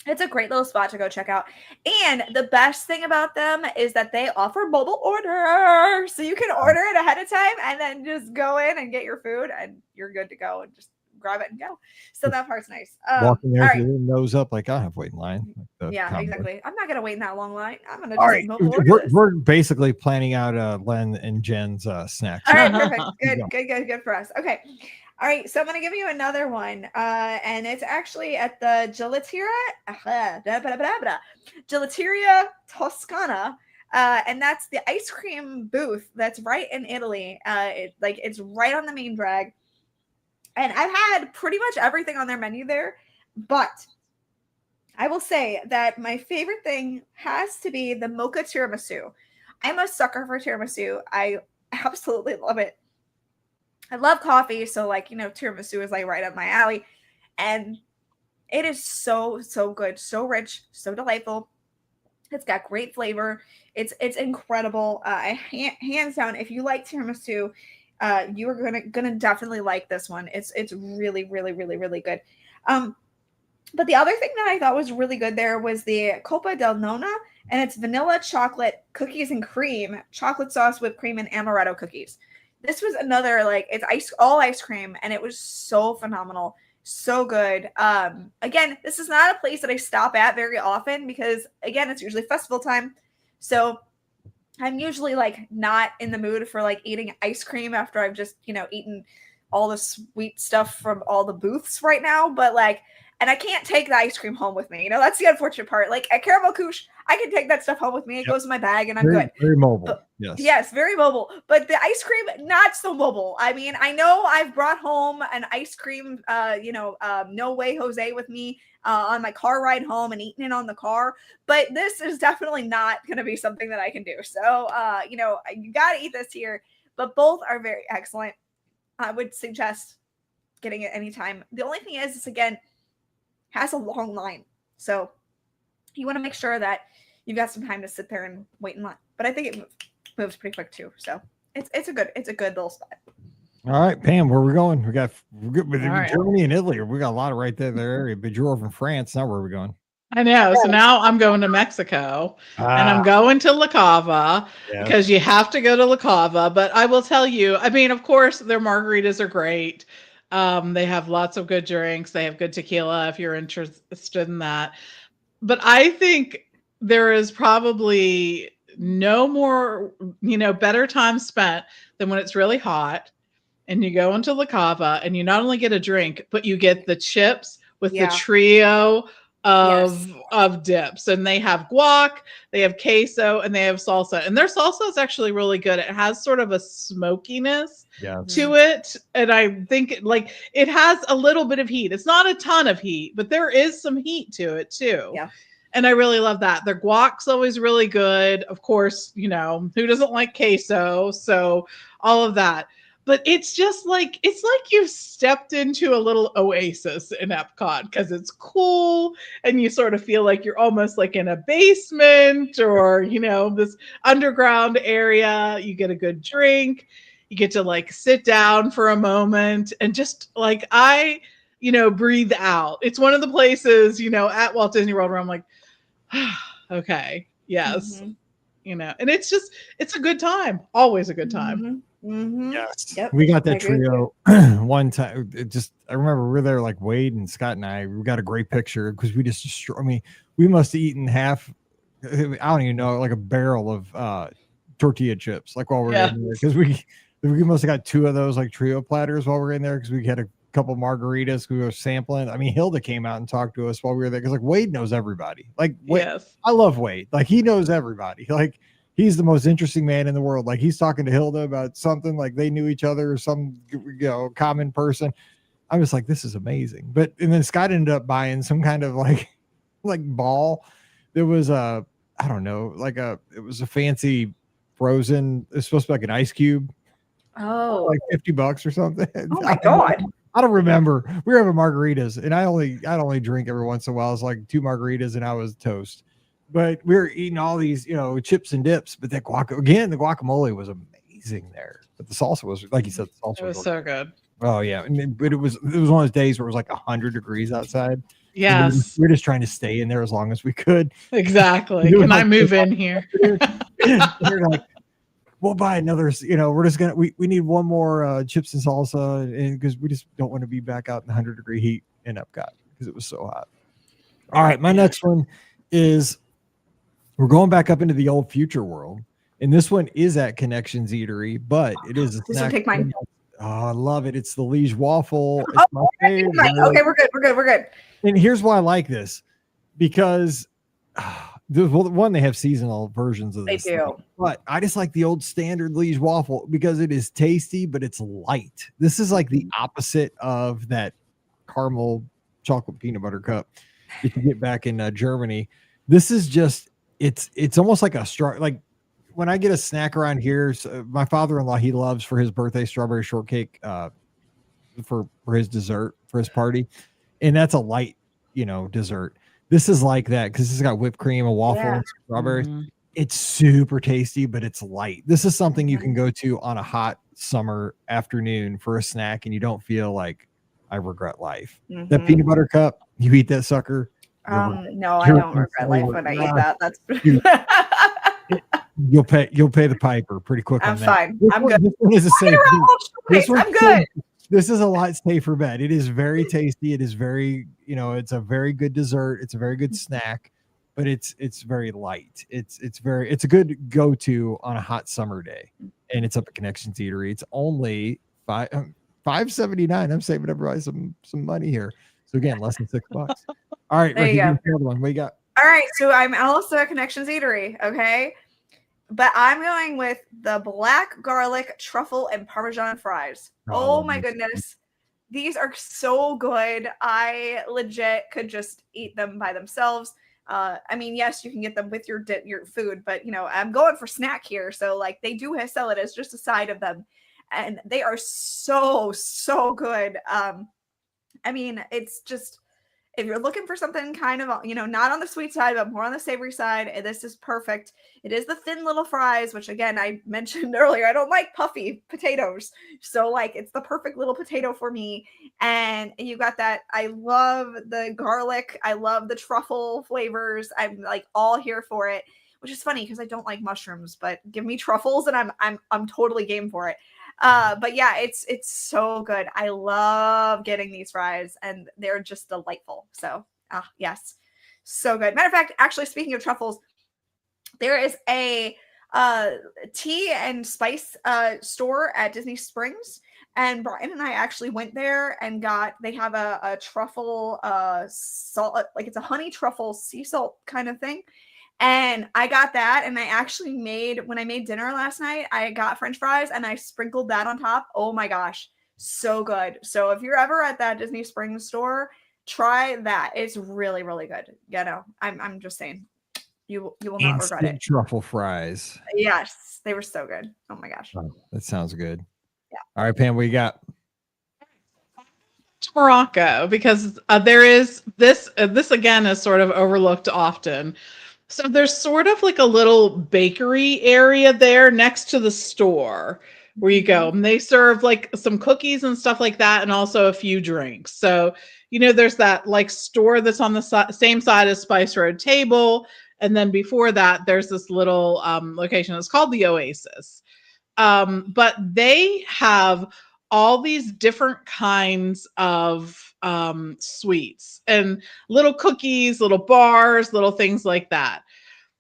it's a great little spot to go check out. And the best thing about them is that they offer mobile order. So you can order it ahead of time and then just go in and get your food and you're good to go and just grab it and go. So that part's nice. Walking there with your nose up like I have to wait in line. Exactly. I'm not going to wait in that long line. I'm going to just mobile order. We're basically planning out Len and Jen's snacks. All right, perfect. Good for us. Okay. All right, so I'm going to give you another one, and it's actually at the Gelateria Toscana, and that's the ice cream booth that's right in Italy. It's right on the main drag, and I've had pretty much everything on their menu there, but I will say that my favorite thing has to be the mocha tiramisu. I'm a sucker for tiramisu. I absolutely love it. I love coffee, so tiramisu is like right up my alley, and it is so good, so rich, so delightful. It's got great flavor. It's incredible. Hands down, if you like tiramisu, you are gonna definitely like this one. It's really good. But the other thing that I thought was really good there was the Coppa del Nonna, and it's vanilla chocolate cookies and cream, chocolate sauce, whipped cream, and amaretto cookies. This was another, it's all ice cream, and it was so phenomenal. So good. Again, this is not a place that I stop at very often because, again, it's usually festival time. So I'm usually, not in the mood for, eating ice cream after I've just, eaten all the sweet stuff from all the booths right now. But, and I can't take the ice cream home with me. That's the unfortunate part. At Caramel Couche, I can take that stuff home with me. It goes in my bag and I'm good. Very mobile. But, yes. Yes, very mobile. But the ice cream, not so mobile. I mean, I know I've brought home an ice cream, No Way Jose with me on my car ride home and eating it on the car. But this is definitely not going to be something that I can do. So, you got to eat this here. But both are very excellent. I would suggest getting it anytime. The only thing is again, has a long line. So you want to make sure that you've got some time to sit there and wait in line. But I think it moves pretty quick too. So it's a good little spot. All right, Pam, where are we going? We're good with right. Germany and Italy. We got a lot of right there in their area, but you're over in France. Now where are we going? I know. So now I'm going to Mexico and I'm going to La Cava because you have to go to La Cava. But I will tell you, I mean, of course, their margaritas are great. They have lots of good drinks. They have good tequila if you're interested in that. But I think there is probably no more, better time spent than when it's really hot and you go into La Cava and you not only get a drink, but you get the chips with the trio of dips. And they have guac, they have queso, and they have salsa. And their salsa is actually really good. It has sort of a smokiness to it. And I think it has a little bit of heat. It's not a ton of heat, but there is some heat to it too. Yeah. And I really love that. Their guac's always really good. Of course, who doesn't like queso? So all of that. But it's like you've stepped into a little oasis in Epcot because it's cool and you sort of feel like you're almost like in a basement or, this underground area. You get a good drink. You get to like sit down for a moment and just like breathe out. It's one of the places, at Walt Disney World where I'm like, okay, yes, and it's a good time. Always a good time. Yes. Yep. We got that trio one time. I remember we were there, like Wade and Scott and we got a great picture because we just destroyed. I mean, we must have eaten half, I don't even know, like a barrel of tortilla chips, like while we're in there. Because we must have got 2 of those like trio platters while we're in there because we had a couple margaritas we were sampling. I mean, Hilda came out and talked to us while we were there because like Wade knows everybody. Like Wade, I love Wade. Like he knows everybody. Like he's the most interesting man in the world. Like he's talking to Hilda about something, like they knew each other or some common person. I was like, this is amazing. And then Scott ended up buying some kind of like ball. There was I don't know, it was a fancy frozen. It's supposed to be like an ice cube. Oh, like $50 or something. Oh my God. I don't remember. We were having margaritas and I only drink every once in a while. It's like 2 margaritas and I was toast. But we were eating all these, chips and dips. But the guacamole was amazing there. But the salsa was, like you said, the salsa was so good. Oh yeah, but it was one of those days where it was like 100 degrees outside. Yes, we're just trying to stay in there as long as we could. Exactly. Can I move in here? We're like, we'll buy another. We're just gonna we need one more chips and salsa, and because we just don't want to be back out in the 100-degree heat in Epcot because it was so hot. All right, my next one is. We're going back up into the old Future World, and this one is at Connections Eatery, but it is a this snack. will take mine. Oh, I love it. It's the Liege waffle. It's my favorite. Okay, we're good. And here's why I like this, because they have seasonal versions of this. They do. But I just like the old standard Liege waffle because it is tasty, but it's light. This is like the opposite of that caramel chocolate peanut butter cup that you get back in Germany. This is just. It's almost like a straw. Like when I get a snack around here, my father-in-law, he loves for his birthday strawberry shortcake for his dessert for his party, and that's a light dessert. This is like that because it's got whipped cream, a waffle, and strawberries. It's super tasty, but it's light. This is something you can go to on a hot summer afternoon for a snack, and you don't feel like I regret life. That peanut butter cup, you eat that sucker. No, I don't regret life when I eat that. That's you'll pay the piper pretty quick. I'm fine. I'm good. This one is a safe. I'm good. This is a lot safer bet. It is very tasty. It is very, it's a very good dessert. It's a very good snack, but it's very light. It's a good go-to on a hot summer day, and it's up at Connections Eatery. It's only $5.79. I'm saving everybody some money here. So again, less than $6. All right, there you go. The other one. What you got? All right, so I'm also at Connections Eatery, okay? But I'm going with the black garlic truffle and Parmesan fries. Oh my goodness. These are so good. I legit could just eat them by themselves. I mean, yes, you can get them with your food, but I'm going for snack here. So like they do sell it as just a side of them. And they are so good. I mean, it's just, if you're looking for something kind of, not on the sweet side, but more on the savory side, this is perfect. It is the thin little fries, which again, I mentioned earlier, I don't like puffy potatoes. So like, it's the perfect little potato for me. And you got that. I love the garlic. I love the truffle flavors. I'm like all here for it, which is funny because I don't like mushrooms, but give me truffles and I'm totally game for it. But yeah, it's so good. I love getting these fries and they're just delightful. So yes, so good. Matter of fact, actually, speaking of truffles, there is a tea and spice store at Disney Springs, and Brian and I actually went there and they have a truffle salt, like it's a honey truffle sea salt kind of thing. And I got that, and I actually when I made dinner last night, I got French fries and I sprinkled that on top. Oh my gosh, so good. So if you're ever at that Disney Springs store, try that. It's really, really good. I'm just saying, you will not regret it. Truffle fries. Yes, they were so good. Oh my gosh. Oh, that sounds good. All right, Pam, what you got? To Morocco, because there is this. This again is sort of overlooked often. So there's sort of like a little bakery area there next to the store where you go, and they serve like some cookies and stuff like that, and also a few drinks. So there's that like store that's on the same side as Spice Road Table, and then before that, there's this little location. It's called the Oasis. But they have all these different kinds of sweets and little cookies, little bars, little things like that.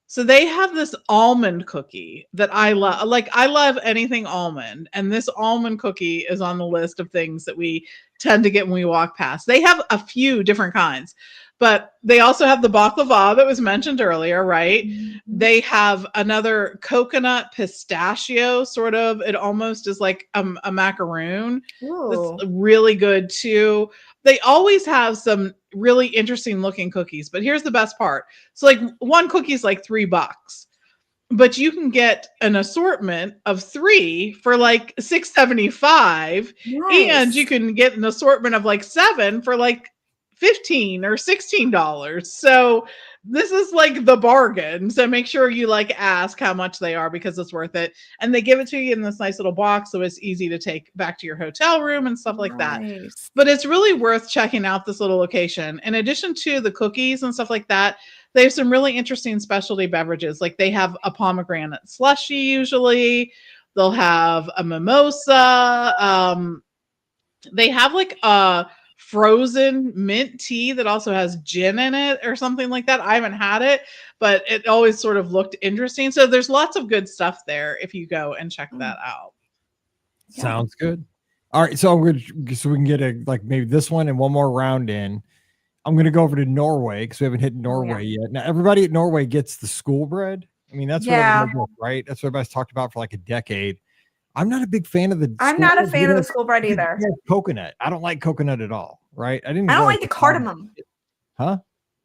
So they have this almond cookie that I love. Like, I love anything almond, and this almond cookie is on the list of things that we tend to get when we walk past. They have a few different kinds, but they also have the baklava that was mentioned earlier, right? They have another coconut pistachio, sort of. It almost is like a macaroon. That's really good too. They always have some really interesting looking cookies, but here's the best part. So like one cookie is like $3, but you can get an assortment of 3 for like $6.75. Nice. And you can get an assortment of like 7 for like $15 or $16. So this is like the bargain. So make sure you like ask how much they are, because it's worth it. And they give it to you in this nice little box, so it's easy to take back to your hotel room and stuff like that. But it's really worth checking out this little location. In addition to the cookies and stuff like that, they have some really interesting specialty beverages. Like they have a pomegranate slushy usually. They'll have a mimosa. They have like a frozen mint tea that also has gin in it or something like that. I haven't had it, but it always sort of looked interesting. So there's lots of good stuff there if you go and check that out. Sounds good. All right, so we can get maybe this one and one more round in. I'm going to go over to Norway because we haven't hit Norway yet. Now, everybody at Norway gets the school bread. I mean, that's what everybody does, right? That's what everybody's talked about for like a decade. I'm not a big fan of the. I'm not a fan of the school bread either. Coconut. I don't like coconut at all. Right? I don't like the cardamom. Huh?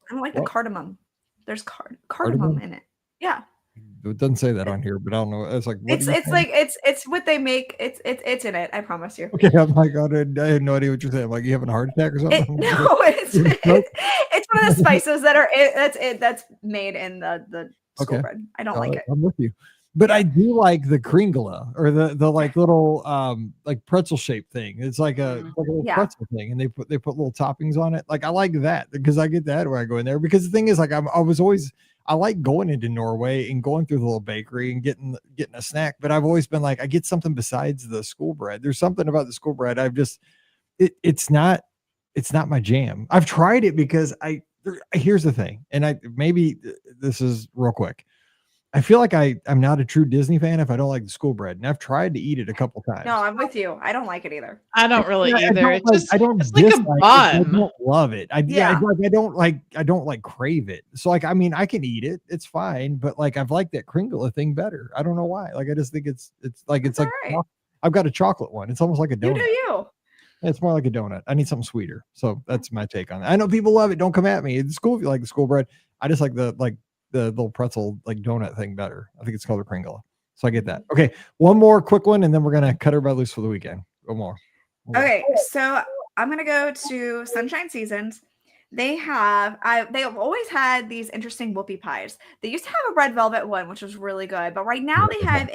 I don't like the cardamom. There's cardamom in it. Yeah. It doesn't say that on here, but I don't know. It's like it's what they make. It's in it. I promise you. Okay, I'm like, I had no idea what you're saying. Like, you having a heart attack or something? No, it's one of the spices that are that's made in the school bread. I don't like it. I'm with you. But I do like the kringla, or the like little like pretzel shaped thing. It's like a little pretzel thing, and they put little toppings on it. Like, I like that because I get that when I go in there. Because the thing is, like, I like going into Norway and going through the little bakery and getting a snack. But I've always been like, I get something besides the school bread. There's something about the school bread. It's not my jam. I've tried it because here's the thing, and maybe this is real quick. I feel like I'm not a true Disney fan if I don't like the school bread, and I've tried to eat it a couple times. No, I'm with you. I don't like it either. I don't really either. It's like a bun. I don't love it. I don't like crave it. So like, I mean, I can eat it. It's fine, but like, I've liked that Kringle thing better. I don't know why. Like, I just think it's like right. I've got a chocolate one. It's almost like a donut. You. It's more like a donut. I need something sweeter. So that's my take on it. I know people love it. Don't come at me. It's cool if you like the school bread. I just like the little pretzel like donut thing better. I think it's called a Kringle. So I get that. Okay, one more quick one, and then we're gonna cut everybody loose for the weekend. One more. Okay, so I'm gonna go to Sunshine Seasons. They have always had these interesting whoopie pies. They used to have a red velvet one, which was really good, but right now they have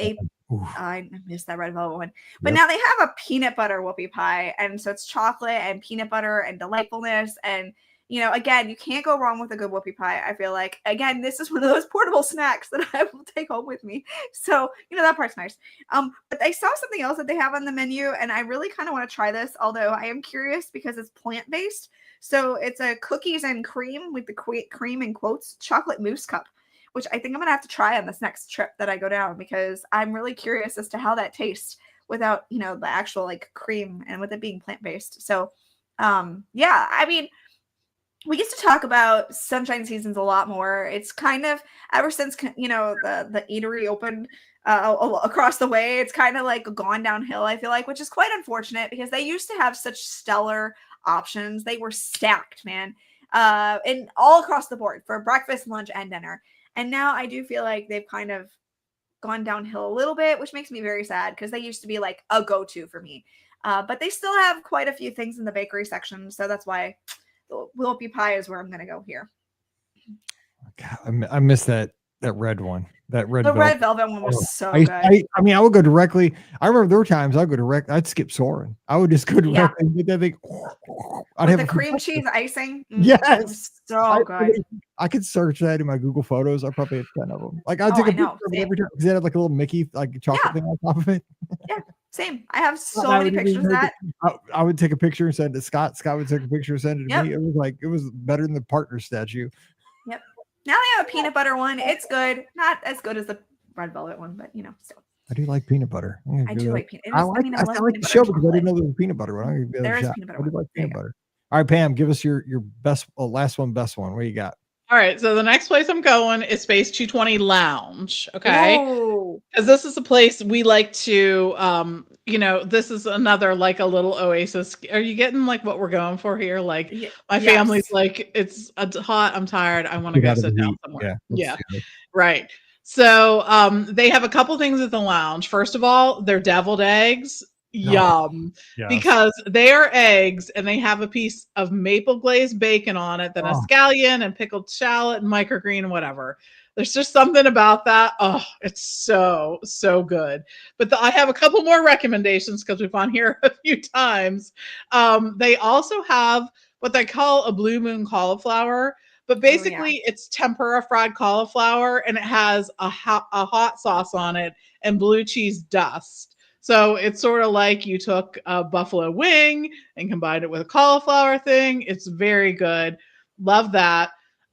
I missed that red velvet one. But now they have a peanut butter whoopie pie, and so it's chocolate and peanut butter and delightfulness. And again, you can't go wrong with a good whoopie pie. I feel like, again, this is one of those portable snacks that I will take home with me. So, that part's nice. But I saw something else that they have on the menu, and I really kind of want to try this, although I am curious because it's plant-based. So it's a cookies and cream with the cream in quotes, chocolate mousse cup, which I think I'm going to have to try on this next trip that I go down, because I'm really curious as to how that tastes without, the actual like cream and with it being plant-based. So, I mean, we used to talk about Sunshine Seasons a lot more. It's kind of, ever since, the eatery opened across the way, it's kind of like gone downhill, I feel like, which is quite unfortunate because they used to have such stellar options. They were stacked, man, and all across the board for breakfast, lunch, and dinner. And now I do feel like they've kind of gone downhill a little bit, which makes me very sad because they used to be like a go-to for me. But they still have quite a few things in the bakery section, so that's why Willoughby pie is where I'm gonna go here. God, I miss that red one. That red The velvet. red velvet one was so I, good. I mean, I would go directly. I remember there were times I'd go direct. I'd skip Soarin'. I would just go directly and get that thing. I'd With have the a cream cheese icing. Yes. It was so good. I could search that in my Google Photos. I probably had 10 of them. Like I'd Oh, take a I know. picture of it Same. every time because it had like a little Mickey like chocolate Yeah. thing on top of it. Yeah, same. I have so I many would pictures of that. I would take a picture and send it to Scott. Scott would take a picture and send it to Yep. me. It was better than the partner statue. Yep. Now they have a peanut butter one. It's good. Not as good as the red velvet one, but you know, still. I do like peanut butter. I do like peanut. I like the show because I didn't know there was peanut butter. There is peanut butter. I do like peanut butter. All right, Pam, give us your best, best one. What do you got? All right, so the next place I'm going is Space 220 Lounge. Okay, because this is a place we like to, this is another like a little oasis. Are you getting like what we're going for here? Like my family's like, it's hot, I'm tired, I want to go sit down somewhere. Yeah, right. So they have a couple things at the lounge. First of all, their deviled eggs. Yum. Yes. Because they are eggs and they have a piece of maple glazed bacon on it, then a scallion and pickled shallot and microgreen and whatever. There's just something about that. Oh, it's so good. But I have a couple more recommendations because we've on here a few times. They also have what they call a blue moon cauliflower, but basically it's tempura fried cauliflower and it has a hot sauce on it and blue cheese dust. So it's sort of like you took a buffalo wing and combined it with a cauliflower thing. It's very good. Love that.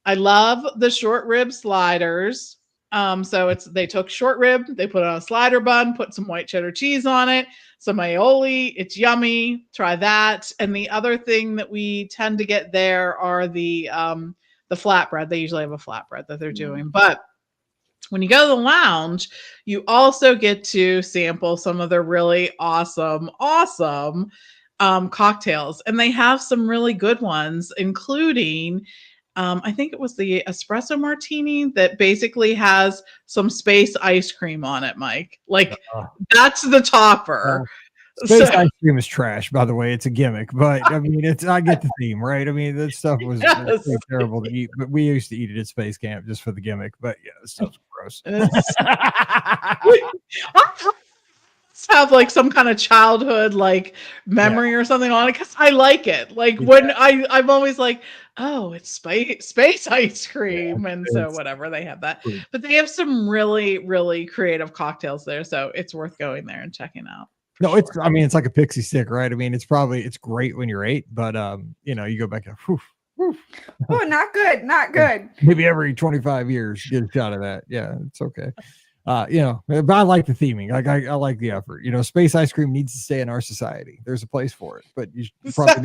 I love the short rib sliders. So they took short rib, they put it on a slider bun, put some white cheddar cheese on it, some aioli. It's yummy. Try that. And the other thing that we tend to get there are the flatbread. They usually have a flatbread that they're doing, but when you go to the lounge, you also get to sample some of their really awesome cocktails. And they have some really good ones, including, I think it was the espresso martini that basically has some space ice cream on it, Mike. Like, that's the topper. Space ice cream is trash, by the way. It's a gimmick, but I mean, I get the theme, right? I mean, that stuff was terrible to eat, but we used to eat it at space camp just for the gimmick. But yeah, this stuff's gross. Have like some kind of childhood like memory or something on it because I like it. Like when I'm always like, oh, it's space ice cream, and so whatever, they have that. But they have some really, really creative cocktails there, so it's worth going there and checking out. No, it's it's like a pixie stick, right? I mean, it's great when you're 8, but you go back and oh, not good. Maybe every 25 years get a shot of that. Yeah, it's okay. But I like the theming. Like I like the effort. Space ice cream needs to stay in our society. There's a place for it, but you probably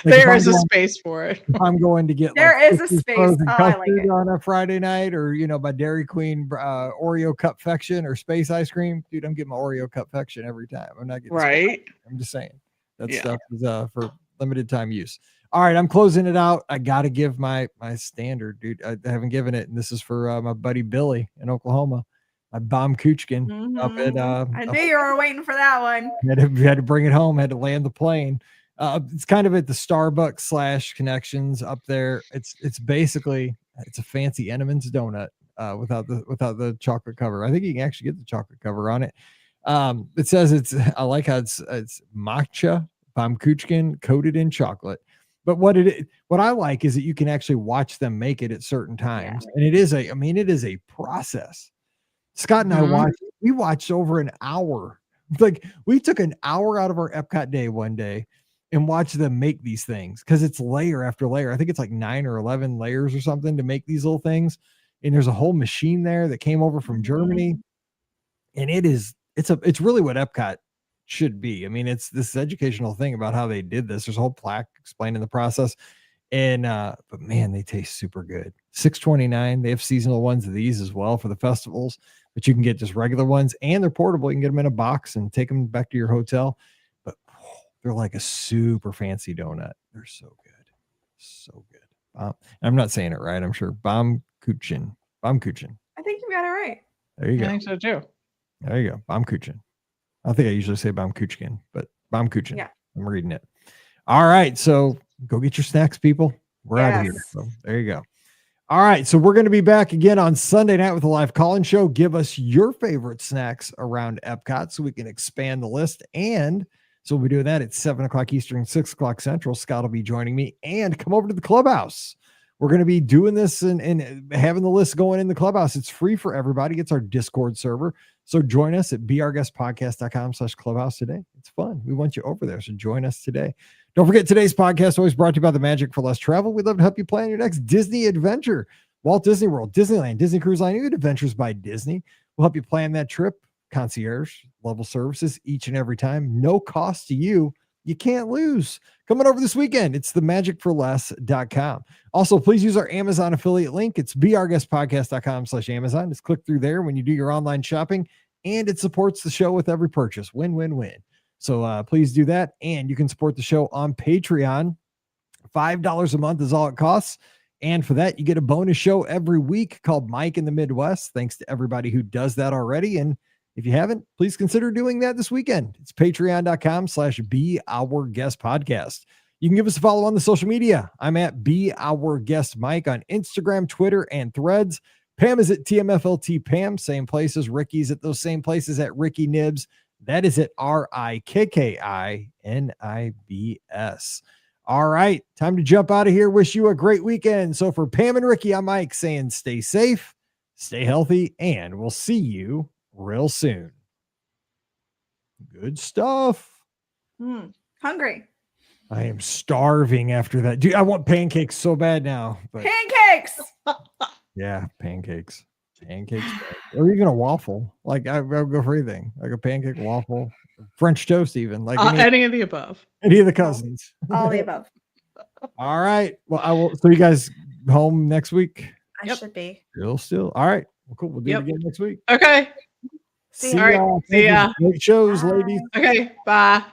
there is a space for it. If I'm going to get there is a space. Oh, I like it. On a Friday night, or my Dairy Queen Oreo Cupfection or space ice cream, dude, I'm getting my Oreo Cupfection every time. I'm not getting right. I'm just saying that stuff is for limited time use. All right, I'm closing it out. I got to give my standard, dude. I haven't given it, and this is for my buddy Billy in Oklahoma. My Pam Rikki up at I knew you were waiting for that one. Had to bring it home, had to land the plane. It's kind of at the Starbucks / Connections up there. It's basically a fancy Entenmann's donut without the chocolate cover. I think you can actually get the chocolate cover on it. It says I like how it's matcha Pam Rikki coated in chocolate. But what I like is that you can actually watch them make it at certain times, and it is a process. Scott and I watched over an hour. Like we took an hour out of our Epcot day one day and watched them make these things because it's layer after layer. I think it's like 9 or 11 layers or something to make these little things. And there's a whole machine there that came over from Germany. And it's really what Epcot should be. I mean, it's this educational thing about how they did this. There's a whole plaque explaining the process. And but man, they taste super good. $6.29. They have seasonal ones of these as well for the festivals, but you can get just regular ones, and they're portable. You can get them in a box and take them back to your hotel. But they're like a super fancy donut. They're so good. I'm not saying it right. I'm sure Pam Rikki. I think you got it right. There you I go. think so too. There you go. Baumkuchen. I think I usually say Baumkuchen, but Baumkuchen. Yeah. I'm reading it. All right. So go get your snacks, people. We're out of here. Yes. So there you go. All right. So we're going to be back again on Sunday night with a live call-in show. Give us your favorite snacks around Epcot so we can expand the list. And so we'll be doing that at 7 o'clock Eastern, 6 o'clock Central. Scott will be joining me. And come over to the clubhouse. We're going to be doing this and having the list going in the clubhouse. It's free for everybody. It's our Discord server. So join us at beourguestpodcast.com/clubhouse today. It's fun. We want you over there. So join us today. Don't forget, today's podcast always brought to you by the Magic for Less Travel. We'd love to help you plan your next Disney adventure. Walt Disney World, Disneyland, Disney Cruise Line, even Adventures by Disney. We'll help you plan that trip. Concierge level services each and every time. No cost to you. You can't lose. Coming over this weekend, it's themagicforless.com. Also, please use our Amazon affiliate link. It's beourguestpodcast.com/Amazon. Just click through there when you do your online shopping, and it supports the show with every purchase. Win, win, win. So please do that. And you can support the show on Patreon. $5 a month is all it costs. And for that, you get a bonus show every week called Mike in the Midwest. Thanks to everybody who does that already. And if you haven't, please consider doing that this weekend. It's patreon.com/beourguestpodcast. You can give us a follow on the social media. I'm at Be Our Guest Mike on Instagram, Twitter, and Threads. Pam is at TMFLT Pam, same places. Ricky's at those same places at Ricky Nibs. That is at RIKKINIBS. All right, time to jump out of here. Wish you a great weekend. So for Pam and Ricky, I'm Mike saying stay safe, stay healthy, and we'll see you real soon. Good stuff. Hungry. I am starving after that. Dude, I want pancakes so bad now. But Pancakes. yeah, pancakes. Pancakes. Or even a waffle. Like I'll go for anything. Like a pancake, waffle, French toast, even. Like any of the above. Any of the cousins. All the above. All right. Well, I will. So you guys home next week? I should be. Still. All right. Well, cool. We'll do it again next week. Okay. See ya. See ya. Great shows, Bye. ladies. Okay. Bye.